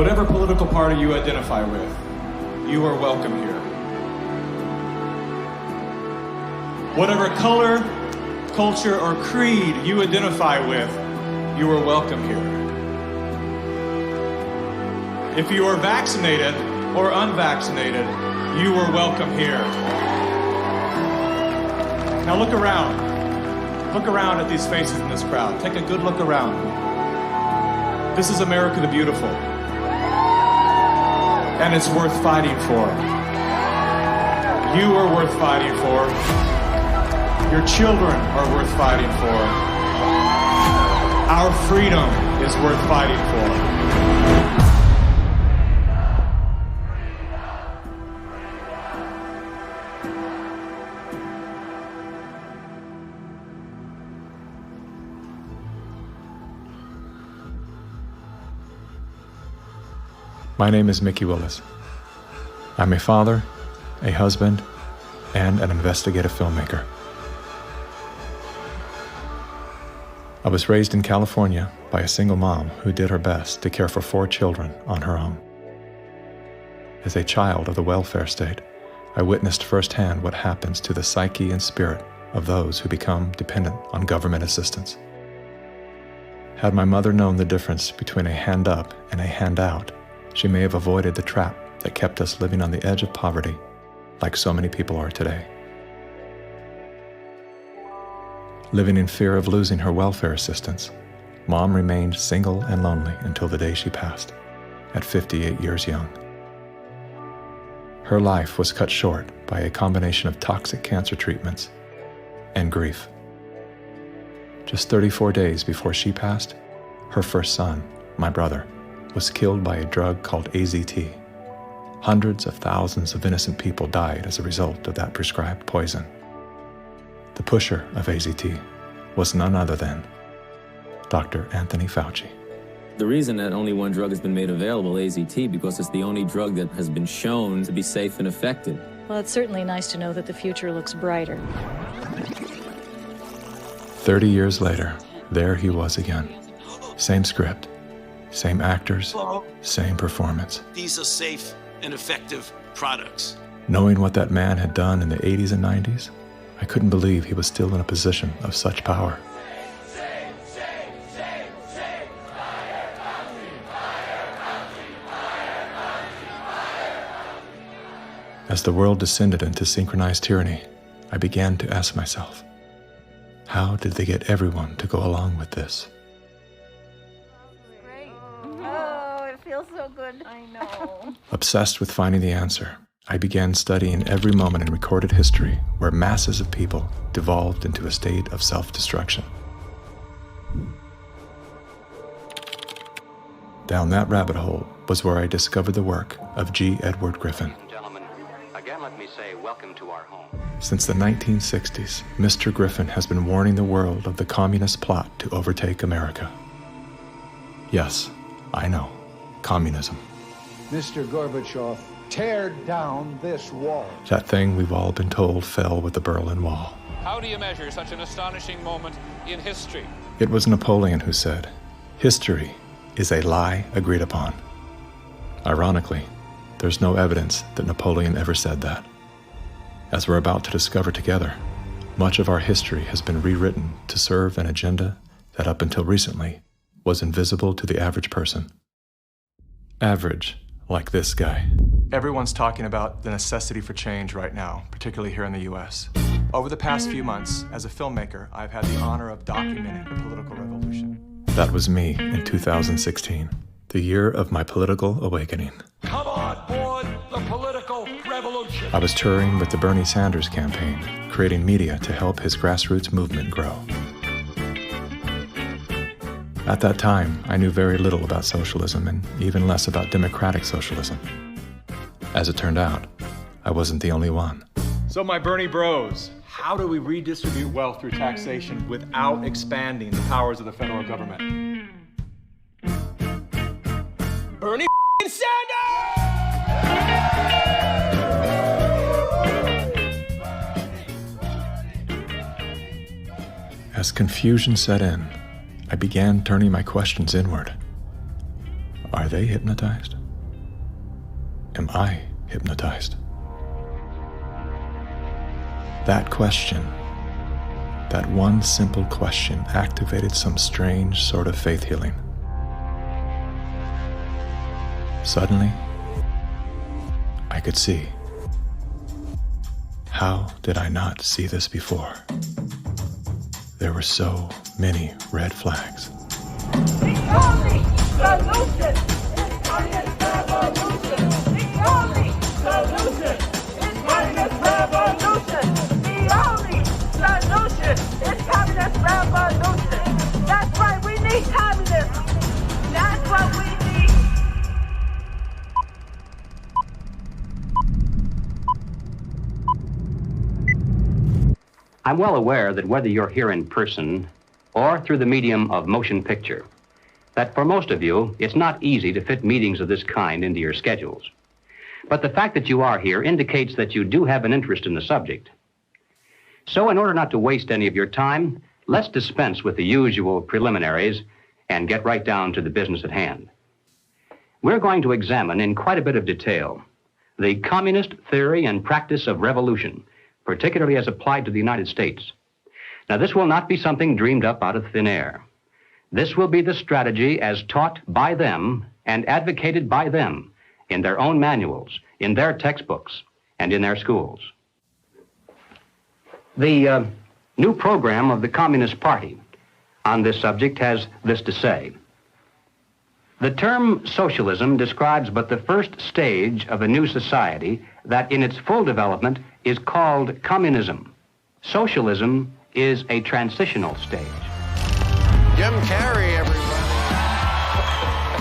Whatever political party you identify with, you are welcome here. Whatever color, culture, or creed you identify with, you are welcome here. If you are vaccinated or unvaccinated, you are welcome here. Now look around. Look around at these faces in this crowd. Take a good look around. This is America the Beautiful. And it's worth fighting for. You are worth fighting for. Your children are worth fighting for. Our freedom is worth fighting for. My name is Mickey Willis. I'm a father, a husband, and an investigative filmmaker. I was raised in California by a single mom who did her best to care for 4 children on her own. As a child of the welfare state, I witnessed firsthand what happens to the psyche and spirit of those who become dependent on government assistance. Had my mother known the difference between a hand up and a handout, she may have avoided the trap that kept us living on the edge of poverty, like so many people are today. Living in fear of losing her welfare assistance, Mom remained single and lonely until the day she passed, at 58 years young. Her life was cut short by a combination of toxic cancer treatments and grief. Just 34 days before she passed, her first son, my brother, was killed by a drug called AZT. Hundreds of thousands of innocent people died as a result of that prescribed poison. The pusher of AZT was none other than Dr. Anthony Fauci. The reason that only one drug has been made available, AZT, because it's the only drug that has been shown to be safe and effective. Well, it's certainly nice to know that the future looks brighter. 30 years later, there he was again. Same script, same actors, same performance. These are safe and effective products. Knowing what that man had done in the 80s and 90s, I couldn't believe he was still in a position of such power. As the world descended into synchronized tyranny, I began to ask myself, how did they get everyone to go along with this? Feels so good. I know. Obsessed with finding the answer, I began studying every moment in recorded history where masses of people devolved into a state of self-destruction. Down that rabbit hole was where I discovered the work of G. Edward Griffin. Gentlemen, again let me say welcome to our home. Since the 1960s, Mr. Griffin has been warning the world of the communist plot to overtake America. Yes, I know. Communism. Mr. Gorbachev, tear down this wall. That thing we've all been told fell with the Berlin Wall. How do you measure such an astonishing moment in history? It was Napoleon who said, "History is a lie agreed upon." Ironically, there's no evidence that Napoleon ever said that. As we're about to discover together, much of our history has been rewritten to serve an agenda that up until recently was invisible to the average person. Average, like this guy. Everyone's talking about the necessity for change right now, particularly here in the US. Over the past few months, as a filmmaker, I've had the honor of documenting the political revolution. That was me in 2016, the year of my political awakening. Come on board the political revolution. I was touring with the Bernie Sanders campaign, creating media to help his grassroots movement grow. At that time, I knew very little about socialism and even less about democratic socialism. As it turned out, I wasn't the only one. So my Bernie bros, how do we redistribute wealth through taxation without expanding the powers of the federal government? Bernie Sanders! As confusion set in, I began turning my questions inward. Are they hypnotized? Am I hypnotized? That question, that one simple question, activated some strange sort of faith healing. Suddenly, I could see. How did I not see this before? There were so many red flags. The only solution is communist revolution. The only solution is communist revolution. The only solution is communist revolution. That's right, we need communism. That's what we need. I'm well aware that whether you're here in person or through the medium of motion picture, that for most of you, it's not easy to fit meetings of this kind into your schedules. But the fact that you are here indicates that you do have an interest in the subject. So in order not to waste any of your time, let's dispense with the usual preliminaries and get right down to the business at hand. We're going to examine in quite a bit of detail the communist theory and practice of revolution, particularly as applied to the United States. Now, this will not be something dreamed up out of thin air. This will be the strategy as taught by them and advocated by them in their own manuals, in their textbooks, and in their schools. The new program of the Communist Party on this subject has this to say. The term socialism describes but the first stage of a new society that in its full development is called communism. Socialism is a transitional stage. Jim Carrey, everybody.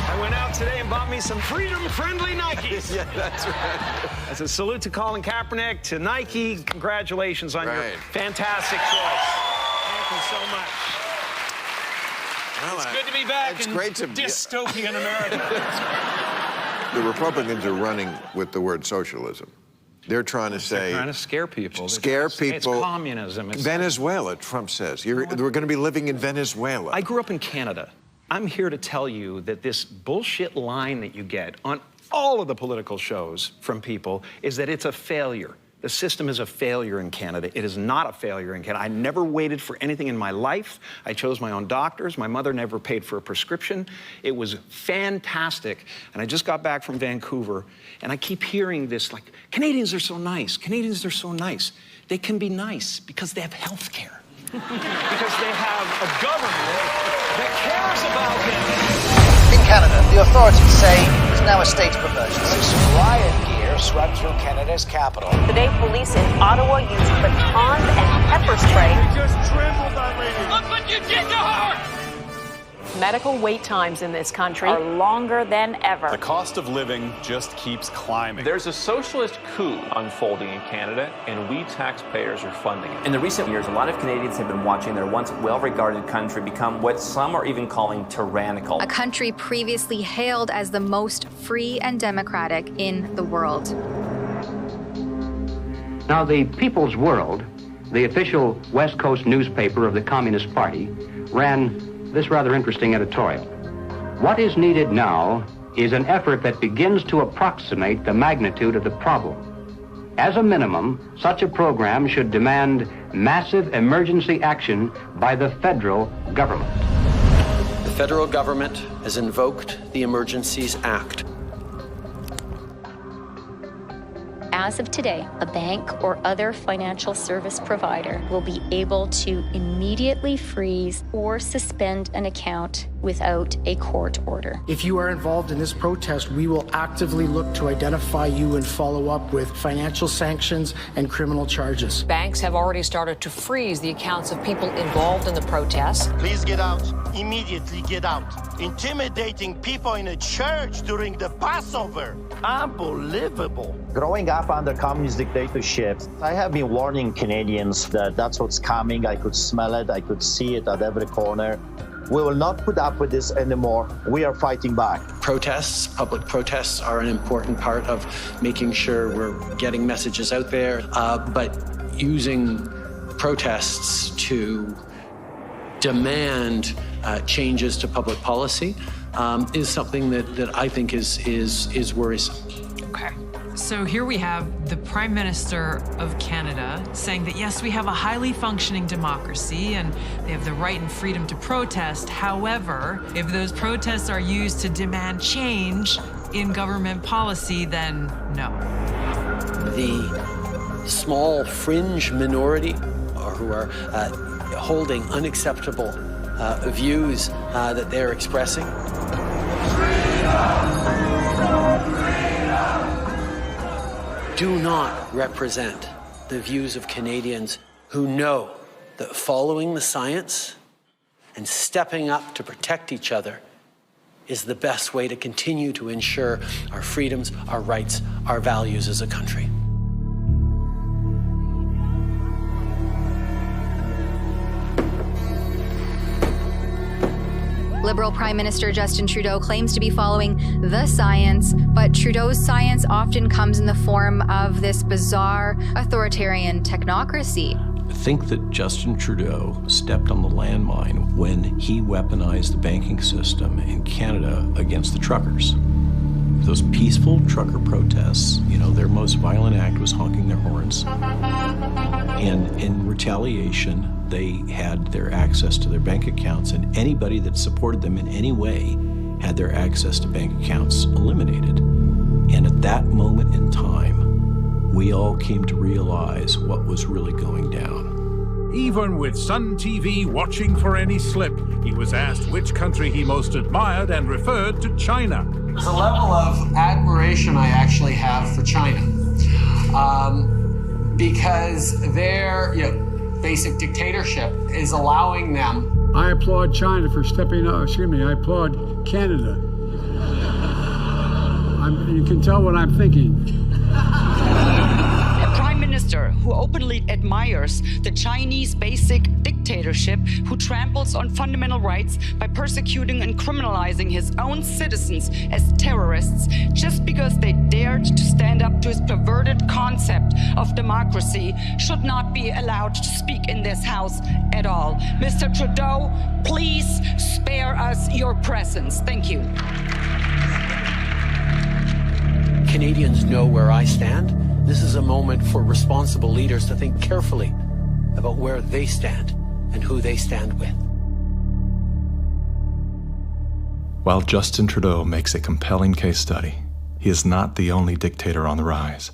I went out today and bought me some freedom-friendly Nikes. Yeah, that's right. As a salute to Colin Kaepernick, to Nike, congratulations on your fantastic choice. Thank you so much. Well, it's good to be back it's in great to dystopian America. The Republicans are running with the word socialism. They're trying to say... They're trying to scare people. Scare people. It's communism. It's Venezuela, Trump says. We're going to be living in Venezuela. I grew up in Canada. I'm here to tell you that this bullshit line that you get on all of the political shows from people is that it's a failure. The system is a failure in Canada. It is not a failure in Canada. I never waited for anything in my life. I chose my own doctors. My mother never paid for a prescription. It was fantastic. And I just got back from Vancouver, and I keep hearing this, like, Canadians are so nice. Canadians are so nice. They can be nice because they have health care. Because they have a government that cares about them. In Canada, the authorities say it's now a state of emergency. Riot gear swept through Canada's capital. Today, police in Ottawa used batons and pepper spray. You just trampled that lady. Look what you did to her! Medical wait times in this country are longer than ever. The cost of living just keeps climbing. There's a socialist coup unfolding in Canada, and we taxpayers are funding it. In the recent years, a lot of Canadians have been watching their once well-regarded country become what some are even calling tyrannical. A country previously hailed as the most free and democratic in the world. Now, the People's World, the official West Coast newspaper of the Communist Party, ran this rather interesting editorial. What is needed now is an effort that begins to approximate the magnitude of the problem. As a minimum, such a program should demand massive emergency action by the federal government. The federal government has invoked the Emergencies Act. As of today, a bank or other financial service provider will be able to immediately freeze or suspend an account without a court order. If you are involved in this protest, we will actively look to identify you and follow up with financial sanctions and criminal charges. Banks have already started to freeze the accounts of people involved in the protests. Please get out. Immediately get out. Intimidating people in a church during the Passover. Unbelievable. Growing up under communist dictatorship, I have been warning Canadians that that's what's coming. I could smell it. I could see it at every corner. We will not put up with this anymore. We are fighting back. Protests, public protests, are an important part of making sure we're getting messages out there, but using protests to demand changes to public policy is something that I think is worrisome. Okay. So here we have the Prime Minister of Canada saying that, yes, we have a highly functioning democracy and they have the right and freedom to protest. However, if those protests are used to demand change in government policy, then no. The small fringe minority who are holding unacceptable views that they're expressing. Do not represent the views of Canadians who know that following the science and stepping up to protect each other is the best way to continue to ensure our freedoms, our rights, our values as a country. Liberal Prime Minister Justin Trudeau claims to be following the science, but Trudeau's science often comes in the form of this bizarre authoritarian technocracy. I think that Justin Trudeau stepped on the landmine when he weaponized the banking system in Canada against the truckers. Those peaceful trucker protests, their most violent act was honking their horns. And in retaliation, they had their access to their bank accounts, and anybody that supported them in any way had their access to bank accounts eliminated. And at that moment in time, we all came to realize what was really going down. Even with Sun TV watching for any slip, he was asked which country he most admired and referred to China. There's a level of admiration I actually have for China because their basic dictatorship is allowing them. I applaud China for stepping up. I applaud Canada. You can tell what I'm thinking. A prime minister who openly admires the Chinese basic dictatorship, who tramples on fundamental rights by persecuting and criminalizing his own citizens as terrorists just because they dared to stand up to his perverted concept of democracy, should not be allowed to speak in this house at all. Mr. Trudeau, please spare us your presence. Thank you. Canadians know where I stand. This is a moment for responsible leaders to think carefully about where they stand and who they stand with. While Justin Trudeau makes a compelling case study, he is not the only dictator on the rise.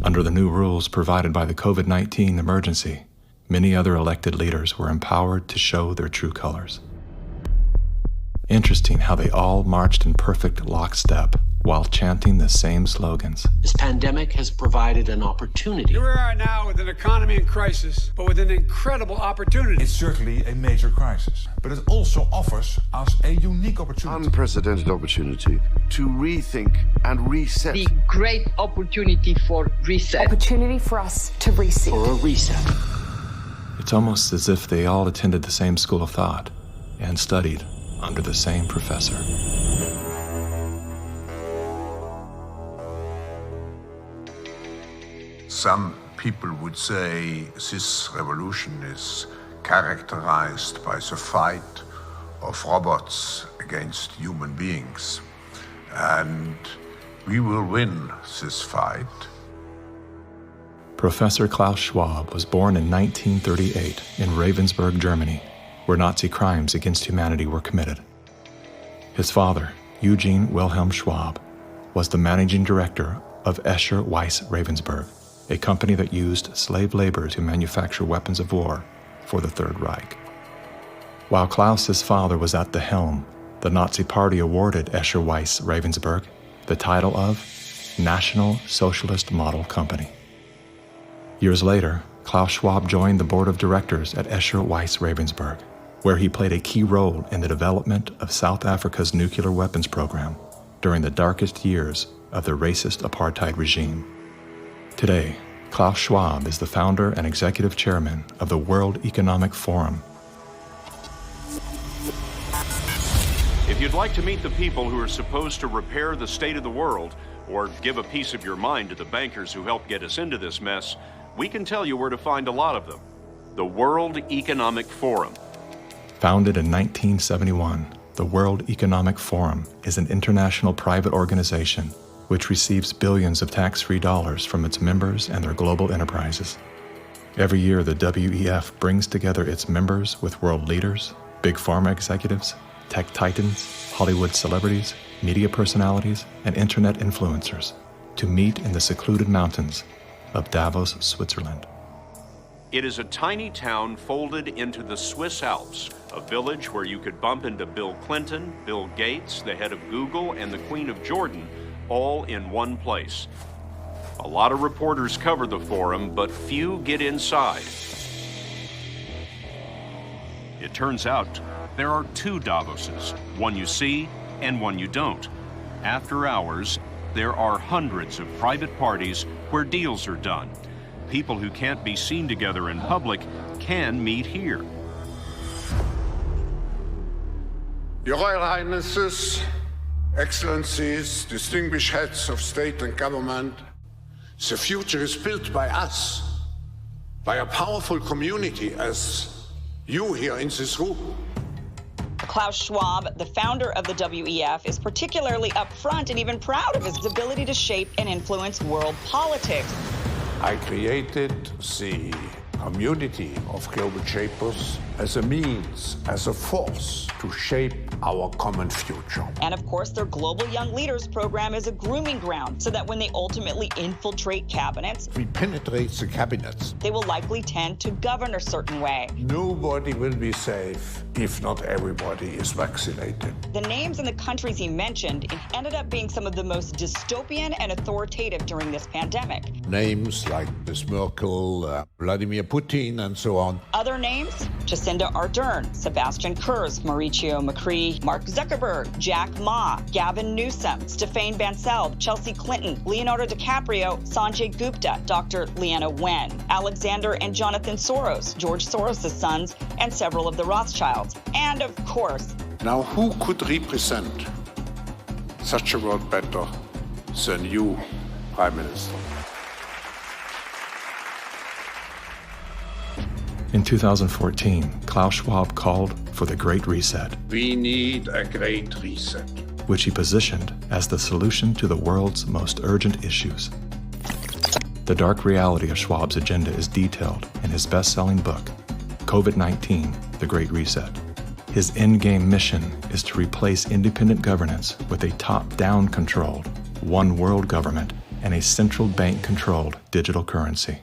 Under the new rules provided by the COVID-19 emergency, many other elected leaders were empowered to show their true colors. Interesting how they all marched in perfect lockstep while chanting the same slogans. This pandemic has provided an opportunity. Here we are now with an economy in crisis, but with an incredible opportunity. It's certainly a major crisis, but it also offers us a unique opportunity. Unprecedented opportunity to rethink and reset. The great opportunity for reset. Opportunity for us to reset. For a reset. It's almost as if they all attended the same school of thought and studied under the same professor. Some people would say this revolution is characterized by the fight of robots against human beings. And we will win this fight. Professor Klaus Schwab was born in 1938 in Ravensburg, Germany, where Nazi crimes against humanity were committed. His father, Eugene Wilhelm Schwab, was the managing director of Escher Weiss Ravensburg, a company that used slave labor to manufacture weapons of war for the Third Reich. While Klaus's father was at the helm, the Nazi Party awarded Escher Weiss Ravensburg the title of National Socialist Model Company. Years later, Klaus Schwab joined the board of directors at Escher Weiss Ravensburg, where he played a key role in the development of South Africa's nuclear weapons program during the darkest years of the racist apartheid regime. Today, Klaus Schwab is the founder and executive chairman of the World Economic Forum. If you'd like to meet the people who are supposed to repair the state of the world, or give a piece of your mind to the bankers who helped get us into this mess, we can tell you where to find a lot of them. the World Economic Forum. Founded in 1971, the World Economic Forum is an international private organization which receives billions of tax-free dollars from its members and their global enterprises. Every year, the WEF brings together its members with world leaders, big pharma executives, tech titans, Hollywood celebrities, media personalities, and internet influencers to meet in the secluded mountains of Davos, Switzerland. It is a tiny town folded into the Swiss Alps, a village where you could bump into Bill Clinton, Bill Gates, the head of Google, and the Queen of Jordan, all in one place. A lot of reporters cover the forum, but few get inside. It turns out there are two Davoses, one you see and one you don't. After hours, there are hundreds of private parties where deals are done. People who can't be seen together in public can meet here. Your Royal Highnesses, Excellencies, distinguished heads of state and government, the future is built by us, by a powerful community as you here in this room. Klaus Schwab, the founder of the WEF, is particularly upfront and even proud of his ability to shape and influence world politics. I created the community of global shapers as a means, as a force to shape our common future. And of course, their Global Young Leaders program is a grooming ground so that when they ultimately infiltrate cabinets, We penetrate the cabinets. they will likely tend to govern a certain way. Nobody will be safe if not everybody is vaccinated. The names and the countries he mentioned ended up being some of the most dystopian and authoritative during this pandemic. Names like Ms. Merkel, Vladimir Putin, and so on. Other names, Jacinda Ardern, Sebastian Kurz, Mauricio Macri, Mark Zuckerberg, Jack Ma, Gavin Newsom, Stéphane Bancel, Chelsea Clinton, Leonardo DiCaprio, Sanjay Gupta, Dr. Leana Wen, Alexander and Jonathan Soros, George Soros' sons, and several of the Rothschilds. And of course, Now, who could represent such a world better than you, Prime Minister? In 2014, Klaus Schwab called for the Great Reset, We need a great reset. which he positioned as the solution to the world's most urgent issues. The dark reality of Schwab's agenda is detailed in his best-selling book, COVID-19, The Great Reset. His endgame mission is to replace independent governance with a top-down controlled, one world government and a central bank-controlled digital currency.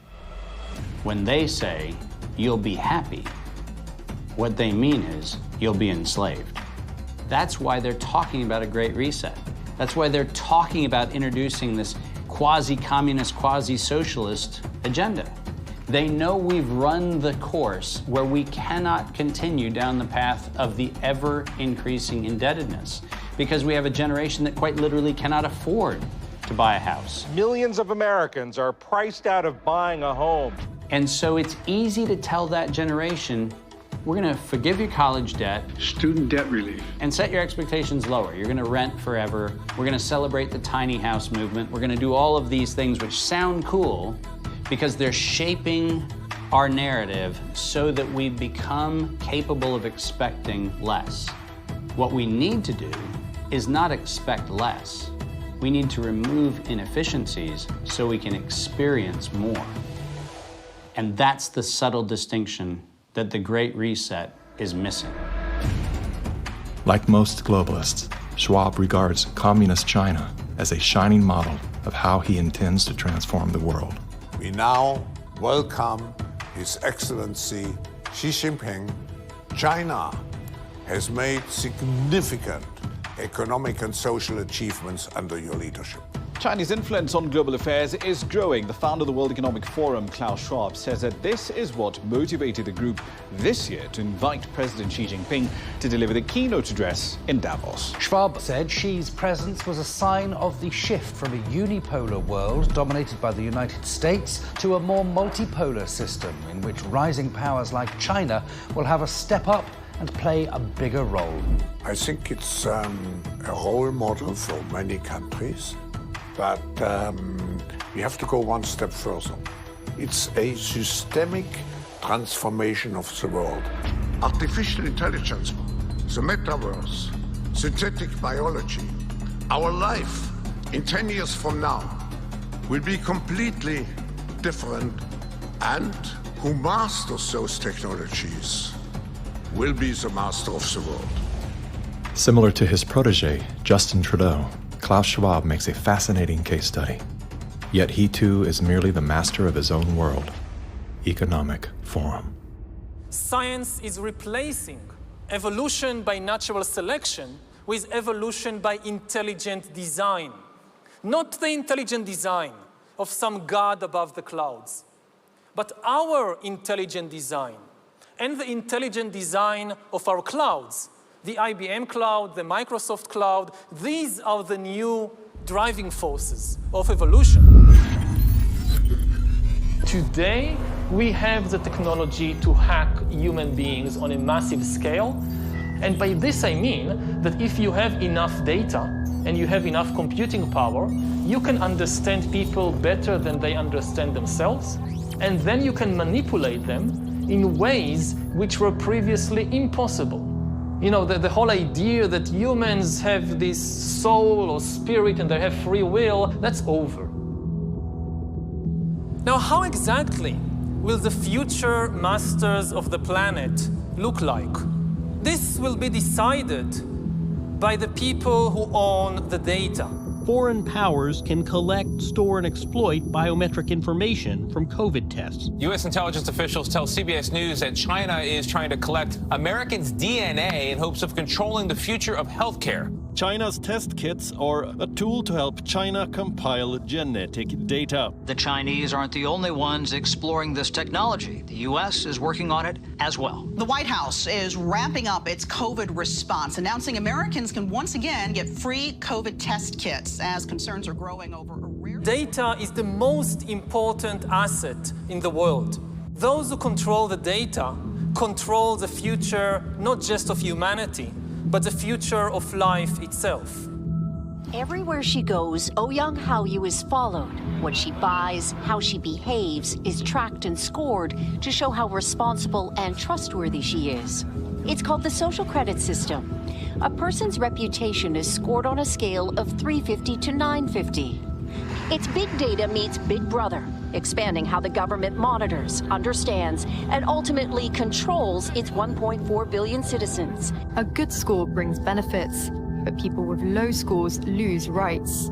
When they say, you'll be happy, what they mean is, you'll be enslaved. That's why they're talking about a great reset. That's why they're talking about introducing this quasi-communist, quasi-socialist agenda. They know we've run the course where we cannot continue down the path of the ever-increasing indebtedness because we have a generation that quite literally cannot afford to buy a house. Millions of Americans are priced out of buying a home. And so it's easy to tell that generation, we're going to forgive your college debt, Student debt relief. and set your expectations lower. You're going to rent forever. We're going to celebrate the tiny house movement. We're going to do all of these things which sound cool because they're shaping our narrative so that we become capable of expecting less. What we need to do is not expect less. We need to remove inefficiencies so we can experience more. And that's the subtle distinction that the Great Reset is missing. Like most globalists, Schwab regards communist China as a shining model of how he intends to transform the world. We now welcome His Excellency Xi Jinping. China has made significant economic and social achievements under your leadership. Chinese influence on global affairs is growing. The founder of the World Economic Forum, Klaus Schwab, says that this is what motivated the group this year to invite President Xi Jinping to deliver the keynote address in Davos. Schwab said Xi's presence was a sign of the shift from a unipolar world dominated by the United States to a more multipolar system in which rising powers like China will have a step up and play a bigger role. I think it's a role model for many countries, but we have to go one step further. It's a systemic transformation of the world. Artificial intelligence, the metaverse, synthetic biology, our life in 10 years from now will be completely different, and who masters those technologies will be the master of the world. Similar to his protege, Justin Trudeau, Klaus Schwab makes a fascinating case study. Yet he too is merely the master of his own world. Economic Forum. Science is replacing evolution by natural selection with evolution by intelligent design. Not the intelligent design of some god above the clouds, but our intelligent design and the intelligent design of our clouds. The IBM cloud, the Microsoft cloud, these are the new driving forces of evolution. Today, we have the technology to hack human beings on a massive scale. And by this I mean that if you have enough data and you have enough computing power, you can understand people better than they understand themselves, and then you can manipulate them in ways which were previously impossible. You know, the whole idea that humans have this soul or spirit and they have free will, that's over. Now, how exactly will the future masters of the planet look like? This will be decided by the people who own the data. Foreign powers can collect, store, and exploit biometric information from COVID tests. U.S. intelligence officials tell CBS News that China is trying to collect Americans' DNA in hopes of controlling the future of healthcare. China's test kits are a tool to help China compile genetic data. The Chinese aren't the only ones exploring this technology. The U.S. is working on it as well. The White House is ramping up its COVID response, announcing Americans can once again get free COVID test kits as concerns are growing over a rare... Data is the most important asset in the world. Those who control the data control the future not just of humanity, but the future of life itself. Everywhere she goes, Ouyang Haoyu is followed. What she buys, how she behaves, is tracked and scored to show how responsible and trustworthy she is. It's called the social credit system. A person's reputation is scored on a scale of 350 to 950. It's big data meets Big Brother, expanding how the government monitors, understands, and ultimately controls its 1.4 billion citizens. A good score brings benefits, but people with low scores lose rights.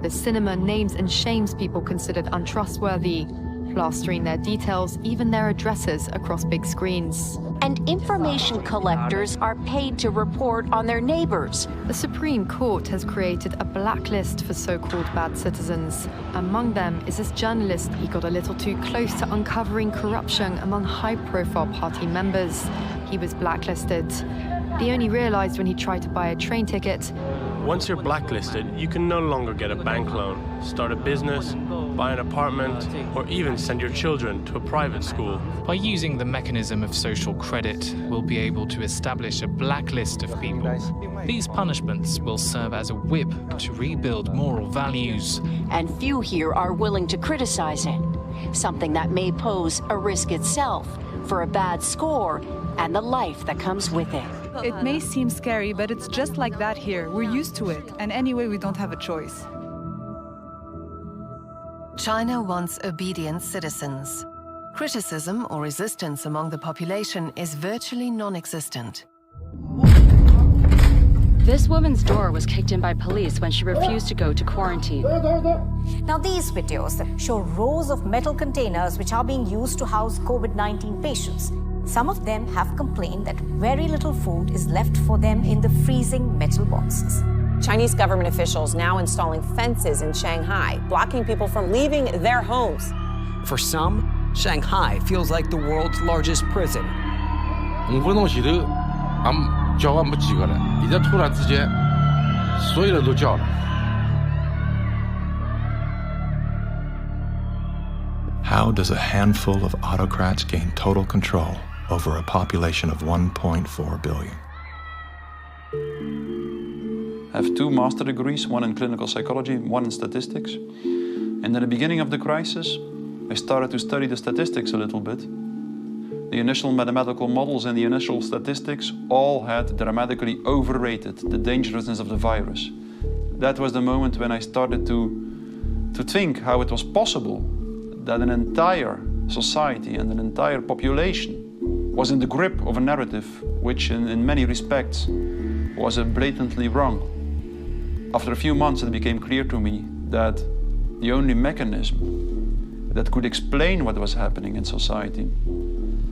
The cinema names and shames people considered untrustworthy, plastering their details, even their addresses, across big screens. And information collectors are paid to report on their neighbors. The Supreme Court has created a blacklist for so-called bad citizens. Among them is this journalist. He got a little too close to uncovering corruption among high-profile party members. He was blacklisted. He only realized when he tried to buy a train ticket. Once you're blacklisted, you can no longer get a bank loan, start a business, buy an apartment, or even send your children to a private school. By using the mechanism of social credit, we'll be able to establish a blacklist of people. These punishments will serve as a whip to rebuild moral values. And few here are willing to criticize it, something that may pose a risk itself for a bad score and the life that comes with it. It may seem scary, but it's just like that here. We're used to it, and anyway, we don't have a choice. China wants obedient citizens. Criticism or resistance among the population is virtually non-existent. This woman's door was kicked in by police when she refused to go to quarantine. Now, these videos show rows of metal containers which are being used to house COVID-19 patients. Some of them have complained that very little food is left for them in the freezing metal boxes. Chinese government officials now installing fences in Shanghai, blocking people from leaving their homes. For some, Shanghai feels like the world's largest prison. How does a handful of autocrats gain total control over a population of 1.4 billion? I have 2 master degrees, one in clinical psychology, one in statistics. And at the beginning of the crisis, I started to study the statistics a little bit. The initial mathematical models and the initial statistics all had dramatically overrated the dangerousness of the virus. That was the moment when I started to think how it was possible that an entire society and an entire population was in the grip of a narrative which in many respects was blatantly wrong. After a few months it became clear to me that the only mechanism that could explain what was happening in society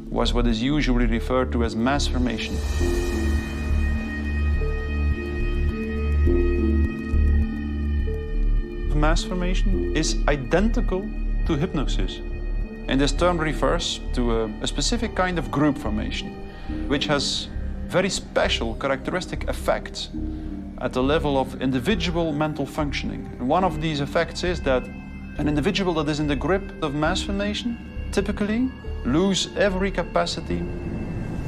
was what is usually referred to as mass formation. Mass formation is identical to hypnosis. And this term refers to a specific kind of group formation, which has very special characteristic effects at the level of individual mental functioning. And one of these effects is that an individual that is in the grip of mass formation typically lose every capacity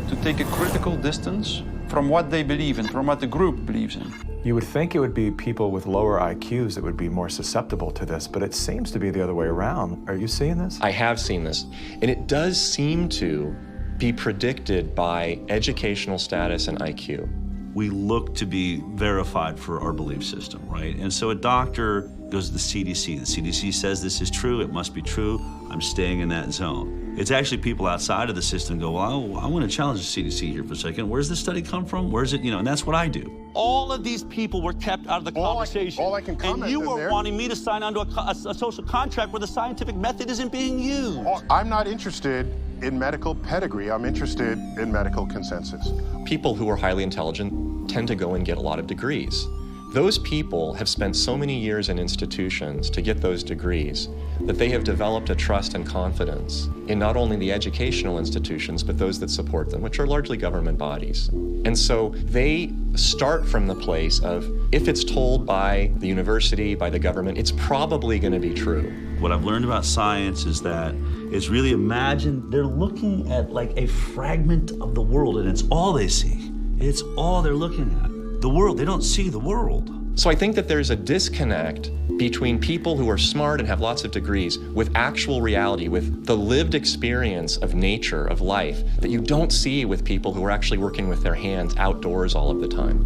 to take a critical distance from what they believe in, from what the group believes in. You would think it would be people with lower IQs that would be more susceptible to this, but it seems to be the other way around. Are you seeing this? I have seen this, and it does seem to be predicted by educational status and IQ. We look to be verified for our belief system, right? And so a doctor goes to the CDC. The CDC says this is true, it must be true, I'm staying in that zone. It's actually people outside of the system go, well, I want to challenge the CDC here for a second. Where's this study come from? Where's it, and that's what I do. All of these people were kept out of the conversation. All I can comment and you were there, wanting me to sign onto a social contract where the scientific method isn't being used. I'm not interested in medical pedigree. I'm interested in medical consensus. People who are highly intelligent tend to go and get a lot of degrees. Those people have spent so many years in institutions to get those degrees that they have developed a trust and confidence in not only the educational institutions, but those that support them, which are largely government bodies. And so they start from the place of, if it's told by the university, by the government, it's probably going to be true. What I've learned about science is that it's really imagine they're looking at like a fragment of the world and it's all they see. It's all they're looking at. The world, they don't see the world. So I think that there's a disconnect between people who are smart and have lots of degrees with actual reality, with the lived experience of nature, of life, that you don't see with people who are actually working with their hands outdoors all of the time.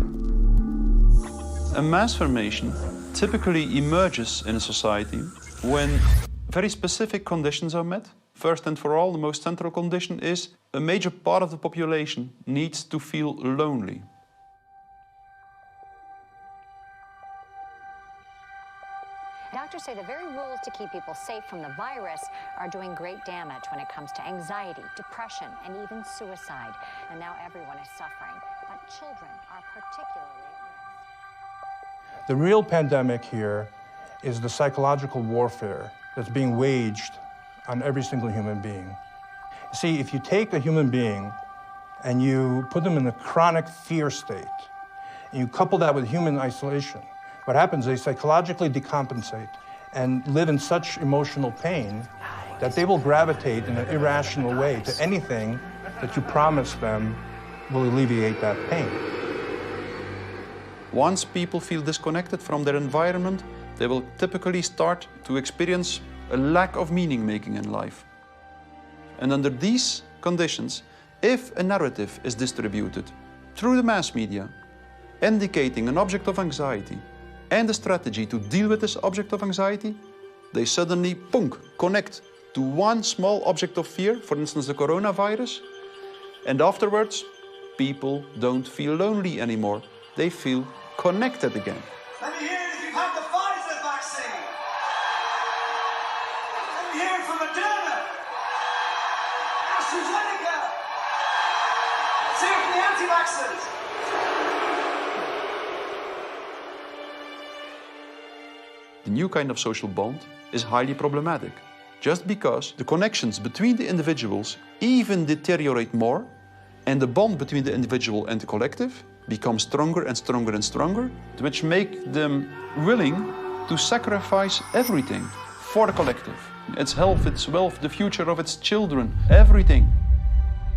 A mass formation typically emerges in a society when very specific conditions are met. First and for all, the most central condition is a major part of the population needs to feel lonely. Doctors say the very rules to keep people safe from the virus are doing great damage when it comes to anxiety, depression, and even suicide. And now everyone is suffering, but children are particularly at risk. The real pandemic here is the psychological warfare that's being waged on every single human being. See, if you take a human being and you put them in a chronic fear state, and you couple that with human isolation, what happens is they psychologically decompensate and live in such emotional pain that they will gravitate in an irrational way to anything that you promise them will alleviate that pain. Once people feel disconnected from their environment, they will typically start to experience a lack of meaning-making in life. And under these conditions, if a narrative is distributed through the mass media, indicating an object of anxiety, and a strategy to deal with this object of anxiety, they suddenly, connect to one small object of fear, for instance, the coronavirus, and afterwards, people don't feel lonely anymore. They feel connected again. Let me hear it if you've had the Pfizer vaccine. Let me hear it from Moderna, AstraZeneca. Let's hear it from the anti-vaxxers. The new kind of social bond is highly problematic, just because the connections between the individuals even deteriorate more, and the bond between the individual and the collective becomes stronger and stronger and stronger, which make them willing to sacrifice everything for the collective. Its health, its wealth, the future of its children, everything.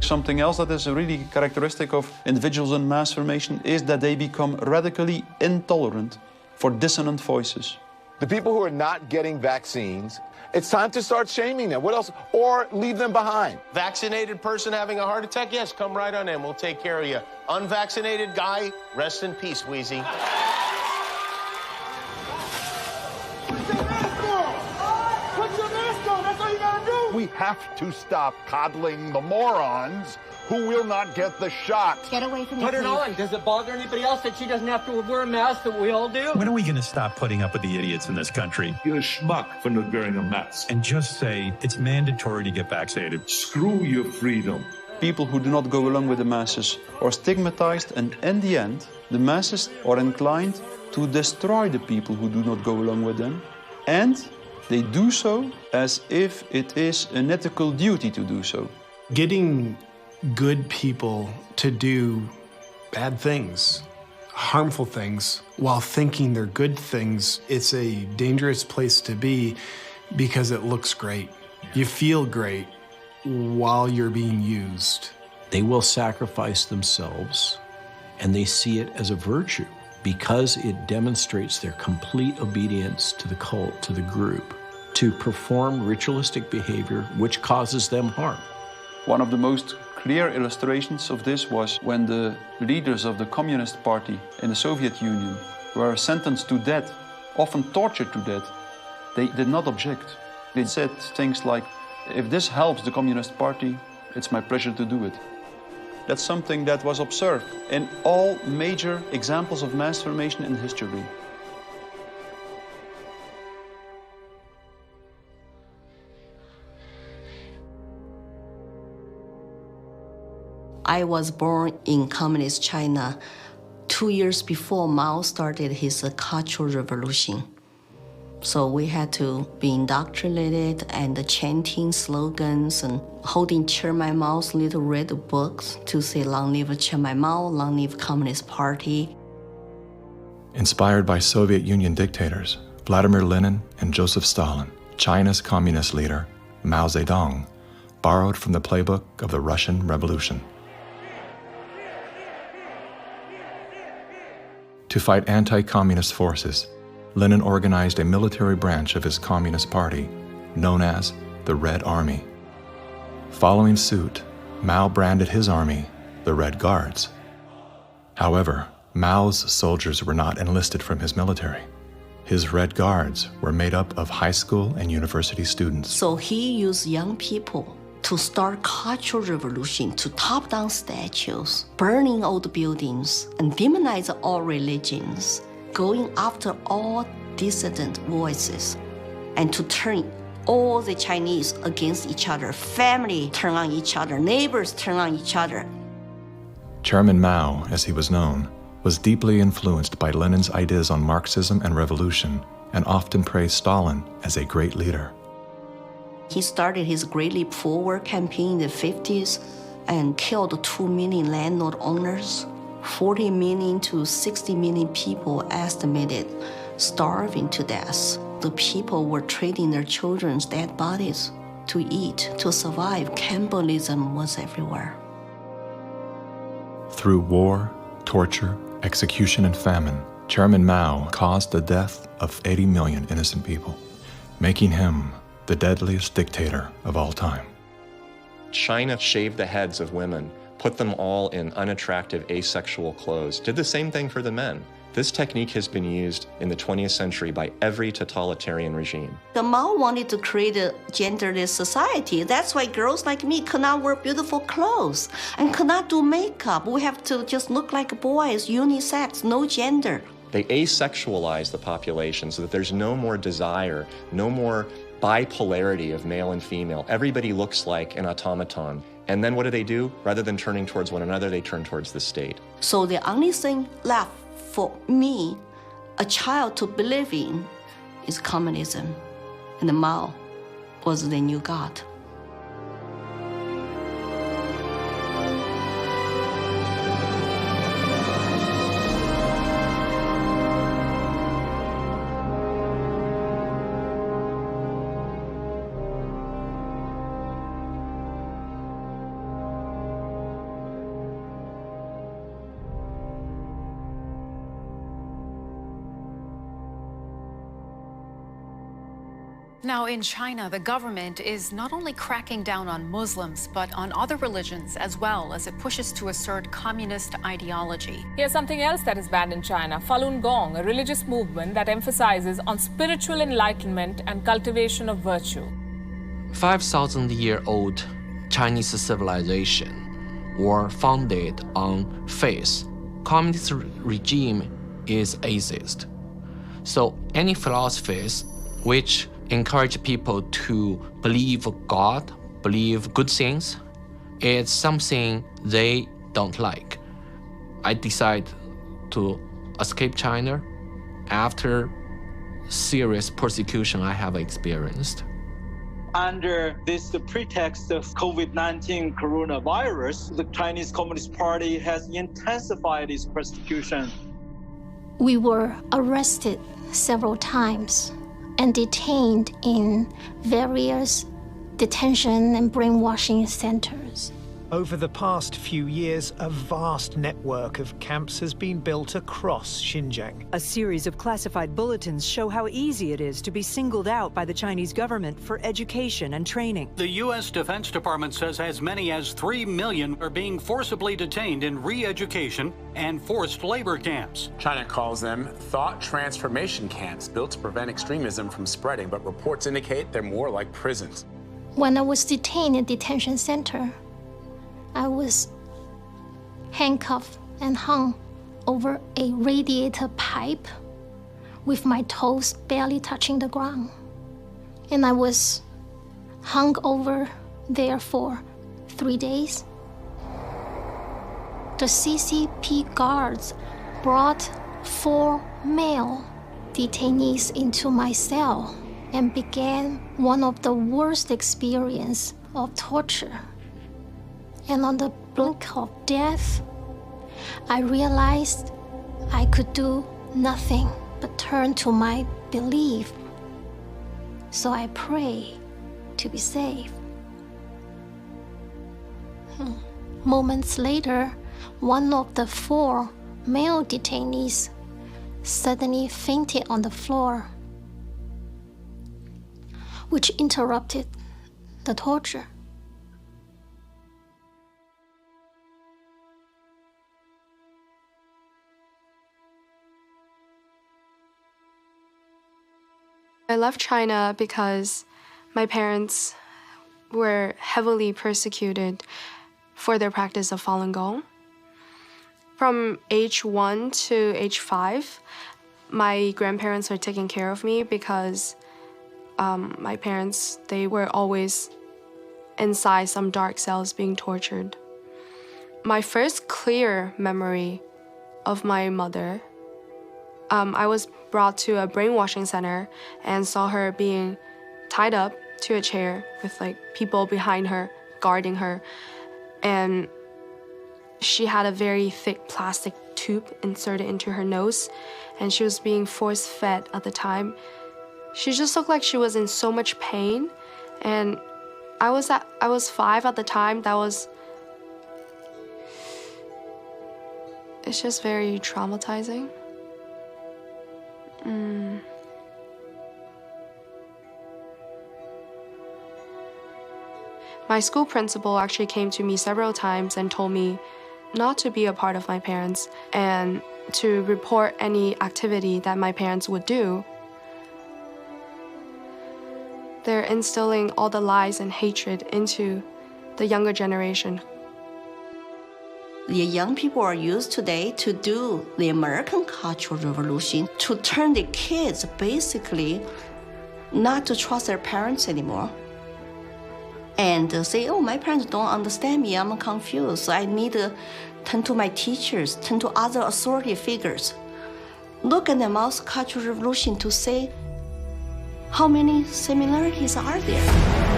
Something else that is really characteristic of individuals in mass formation is that they become radically intolerant for dissonant voices. the people who are not getting vaccines, it's time to start shaming them. What else? Or leave them behind. Vaccinated person having a heart attack? Yes, come right on in. We'll take care of you. Unvaccinated guy, rest in peace, Wheezy. We have to stop coddling the morons who will not get the shot. Get away from me, Put it please. on. Does it bother anybody else that she doesn't have to wear a mask that we all do? When are we going to stop putting up with the idiots in this country? You're a schmuck for not wearing a mask. And just say it's mandatory to get vaccinated. Screw your freedom. People who do not go along with the masses are stigmatized, and in the end, the masses are inclined to destroy the people who do not go along with them. And they do so as if it is an ethical duty to do so. Getting good people to do bad things, harmful things, while thinking they're good things, it's a dangerous place to be because it looks great. You feel great while you're being used. They will sacrifice themselves, and they see it as a virtue because it demonstrates their complete obedience to the cult, to the group, to perform ritualistic behavior which causes them harm. One of the most clear illustrations of this was when the leaders of the Communist Party in the Soviet Union were sentenced to death, often tortured to death. They did not object. They said things like, if this helps the Communist Party, it's my pleasure to do it. That's something that was observed in all major examples of mass formation in history. I was born in Communist China 2 years before Mao started his Cultural Revolution. So we had to be indoctrinated and chanting slogans and holding Chairman Mao's little red books to say, long live Chairman Mao, long live Communist Party. Inspired by Soviet Union dictators Vladimir Lenin and Joseph Stalin, China's communist leader, Mao Zedong, borrowed from the playbook of the Russian Revolution. To fight anti-communist forces, Lenin organized a military branch of his Communist Party, known as the Red Army. Following suit, Mao branded his army the Red Guards. However, Mao's soldiers were not enlisted from his military. His Red Guards were made up of high school and university students. So he used young people to start cultural revolution, to top down statues, burning old buildings, and demonize all religions, going after all dissident voices, and to turn all the Chinese against each other, family turn on each other, neighbors turn on each other. Chairman Mao, as he was known, was deeply influenced by Lenin's ideas on Marxism and revolution, and often praised Stalin as a great leader. He started his Great Leap Forward campaign in the 50s and killed 2 million landlord owners. 40 million to 60 million people estimated starving to death. The people were trading their children's dead bodies to eat, to survive. Cannibalism was everywhere. Through war, torture, execution, and famine, Chairman Mao caused the death of 80 million innocent people, making him the deadliest dictator of all time. China shaved the heads of women, put them all in unattractive asexual clothes, did the same thing for the men. This technique has been used in the 20th century by every totalitarian regime. The Mao wanted to create a genderless society. That's why girls like me could not wear beautiful clothes and could not do makeup. We have to just look like boys, unisex, no gender. They asexualize the population so that there's no more desire, no more bipolarity of male and female. Everybody looks like an automaton. And then what do? Rather than turning towards one another, they turn towards the state. So the only thing left for me, a child to believe in, is communism. And Mao was the new God. Now, in China, the government is not only cracking down on Muslims, but on other religions as well, as it pushes to assert communist ideology. Here's something else that is banned in China: Falun Gong, a religious movement that emphasizes on spiritual enlightenment and cultivation of virtue. 5,000-year-old Chinese civilization were founded on faith. Communist regime is atheist. So any philosophies which encourage people to believe God, believe good things, it's something they don't like. I decided to escape China after serious persecution I have experienced. Under this pretext of COVID-19 coronavirus, the Chinese Communist Party has intensified its persecution. We were arrested several times and detained in various detention and brainwashing centers. Over the past few years, a vast network of camps has been built across Xinjiang. A series of classified bulletins show how easy it is to be singled out by the Chinese government for education and training. The U.S. Defense Department says as many as 3 million are being forcibly detained in re-education and forced labor camps. China calls them thought transformation camps built to prevent extremism from spreading, but reports indicate they're more like prisons. When I was detained in a detention center, I was handcuffed and hung over a radiator pipe with my toes barely touching the ground. And I was hung over there for 3 days. The CCP guards brought 4 male detainees into my cell and began one of the worst experiences of torture. And on the brink of death, I realized I could do nothing but turn to my belief. So I pray to be saved. Moments later, one of the 4 male detainees suddenly fainted on the floor, which interrupted the torture. I left China because my parents were heavily persecuted for their practice of Falun Gong. From age 1 to age 5, my grandparents were taking care of me because my parents, they were always inside some dark cells being tortured. My first clear memory of my mother, I was brought to a brainwashing center and saw her being tied up to a chair with like people behind her guarding her, and she had a very thick plastic tube inserted into her nose, and she was being force-fed at the time. She just looked like she was in so much pain, and I was 5 at the time. It's just very traumatizing. My school principal actually came to me several times and told me not to be a part of my parents and to report any activity that my parents would do. They're instilling all the lies and hatred into the younger generation. The young people are used today to do the American Cultural Revolution, to turn the kids basically not to trust their parents anymore. And say, oh, my parents don't understand me, I'm confused, so I need to turn to my teachers, turn to other authority figures. Look at the multicultural revolution to say how many similarities are there.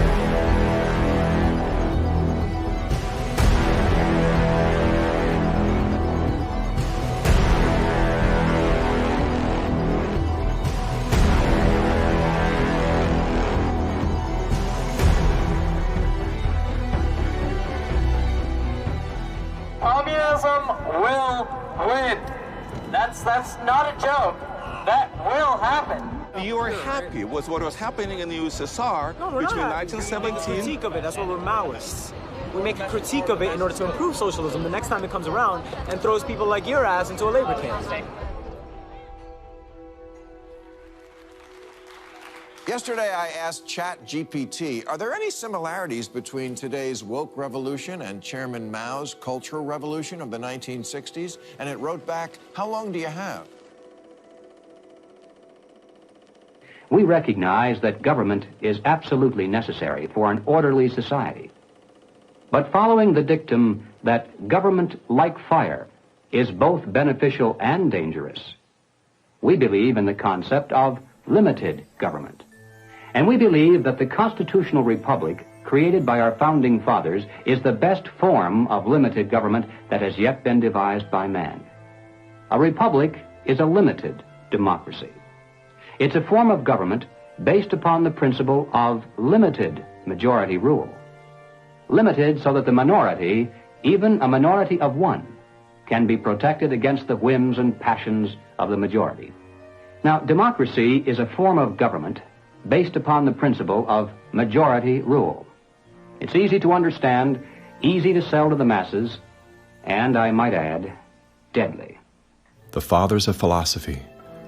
Communism will win. That's not a joke. That will happen. You are happy with what was happening in the USSR between 1917... critique of it. That's what we're Maoists. We make a critique of it in order to improve socialism the next time it comes around and throws people like your ass into a labor camp. Yesterday, I asked ChatGPT, are there any similarities between today's woke revolution and Chairman Mao's Cultural Revolution of the 1960s? And it wrote back, how long do you have? We recognize that government is absolutely necessary for an orderly society. But following the dictum that government, like fire, is both beneficial and dangerous, we believe in the concept of limited government. And we believe that the constitutional republic created by our founding fathers is the best form of limited government that has yet been devised by man. A republic is a limited democracy. It's a form of government based upon the principle of limited majority rule. Limited so that the minority, even a minority of one, can be protected against the whims and passions of the majority. Now, democracy is a form of government based upon the principle of majority rule. It's easy to understand, easy to sell to the masses, and, I might add, deadly. The fathers of philosophy,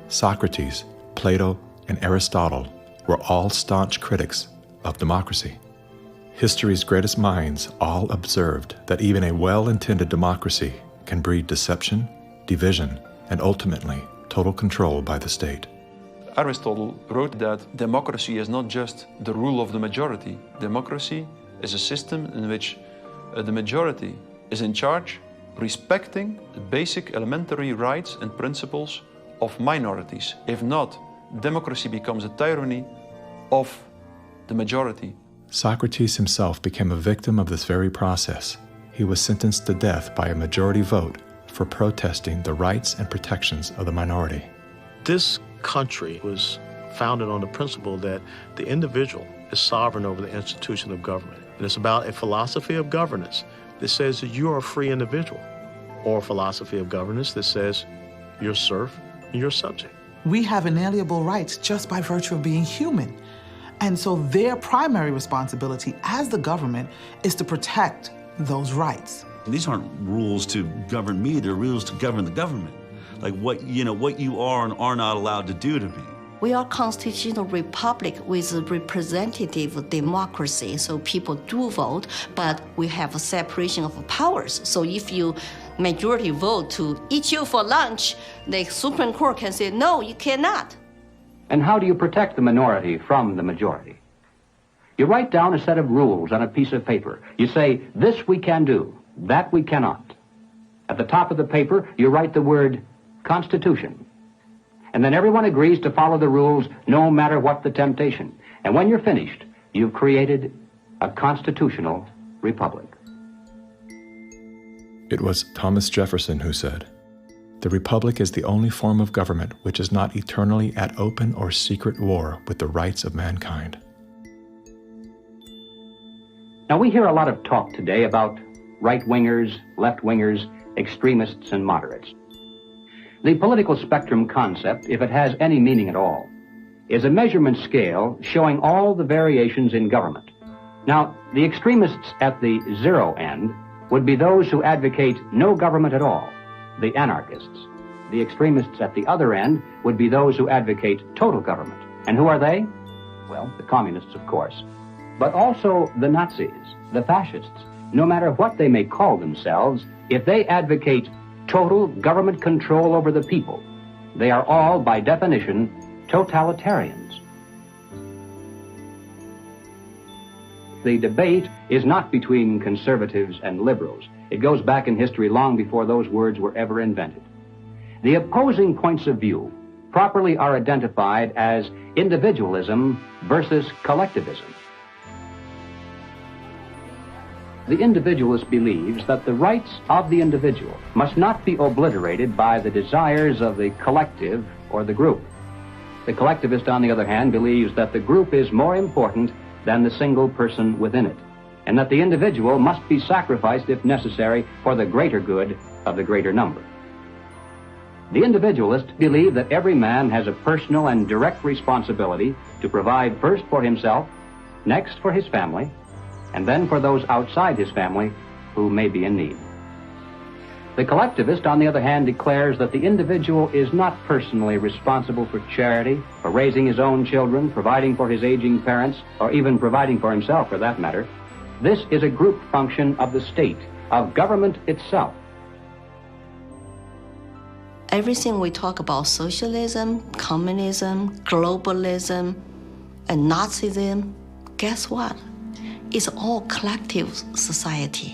Socrates, Plato, and Aristotle, were all staunch critics of democracy. History's greatest minds all observed that even a well-intended democracy can breed deception, division, and ultimately total control by the state. Aristotle wrote that democracy is not just the rule of the majority. Democracy is a system in which the majority is in charge, respecting the basic elementary rights and principles of minorities. If not, democracy becomes a tyranny of the majority. Socrates himself became a victim of this very process. He was sentenced to death by a majority vote for protesting the rights and protections of the minority. This country was founded on the principle that the individual is sovereign over the institution of government. And it's about a philosophy of governance that says that you are a free individual, or a philosophy of governance that says you're serf and you're subject. We have inalienable rights just by virtue of being human. And so their primary responsibility as the government is to protect those rights. These aren't rules to govern me, they're rules to govern the government. Like what you are and are not allowed to do to me. We are a constitutional republic with a representative democracy, so people do vote, but we have a separation of powers. So if you majority vote to eat you for lunch, the Supreme Court can say, no, you cannot. And how do you protect the minority from the majority? You write down a set of rules on a piece of paper. You say, this we can do, that we cannot. At the top of the paper, you write the word Constitution. And then everyone agrees to follow the rules no matter what the temptation. And when you're finished, you've created a constitutional republic. It was Thomas Jefferson who said, "The republic is the only form of government which is not eternally at open or secret war with the rights of mankind." Now, we hear a lot of talk today about right-wingers, left-wingers, extremists, and moderates. The political spectrum concept, if it has any meaning at all, is a measurement scale showing all the variations in government. Now, the extremists at the zero end would be those who advocate no government at all, the anarchists. The extremists at the other end would be those who advocate total government. And who are they? Well, the communists, of course, but also the Nazis, the fascists. No matter what they may call themselves, if they advocate total government control over the people, they are all, by definition, totalitarians. The debate is not between conservatives and liberals. It goes back in history long before those words were ever invented. The opposing points of view properly are identified as individualism versus collectivism. The individualist believes that the rights of the individual must not be obliterated by the desires of the collective or the group. The collectivist, on the other hand, believes that the group is more important than the single person within it, and that the individual must be sacrificed if necessary for the greater good of the greater number. The individualists believe that every man has a personal and direct responsibility to provide first for himself, next for his family, and then for those outside his family who may be in need. The collectivist, on the other hand, declares that the individual is not personally responsible for charity, for raising his own children, providing for his aging parents, or even providing for himself, for that matter. This is a group function of the state, of government itself. Everything we talk about, socialism, communism, globalism, and Nazism, guess what? It's all collective society.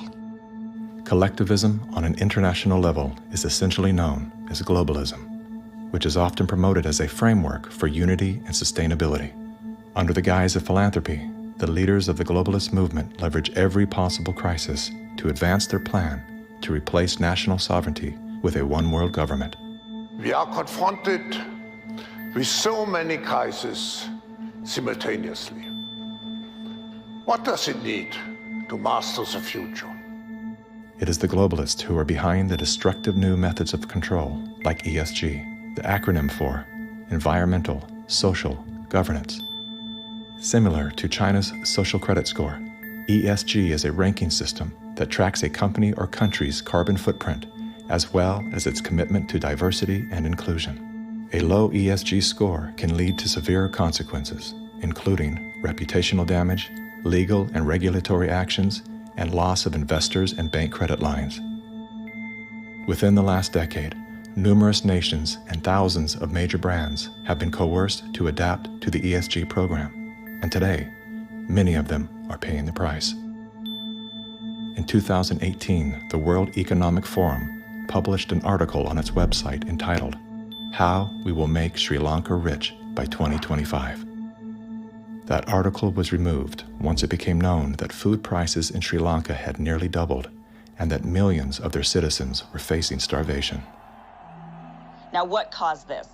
Collectivism on an international level is essentially known as globalism, which is often promoted as a framework for unity and sustainability. Under the guise of philanthropy, the leaders of the globalist movement leverage every possible crisis to advance their plan to replace national sovereignty with a one-world government. We are confronted with so many crises simultaneously. What does it need to master the future? It is the globalists who are behind the destructive new methods of control, like ESG, the acronym for Environmental, Social, Governance. Similar to China's social credit score, ESG is a ranking system that tracks a company or country's carbon footprint, as well as its commitment to diversity and inclusion. A low ESG score can lead to severe consequences, including reputational damage, legal and regulatory actions, and loss of investors and bank credit lines. Within the last decade, numerous nations and thousands of major brands have been coerced to adapt to the ESG program, and today, many of them are paying the price. In 2018, the World Economic Forum published an article on its website entitled, "How We Will Make Sri Lanka Rich by 2025. That article was removed once it became known that food prices in Sri Lanka had nearly doubled and that millions of their citizens were facing starvation. Now, what caused this?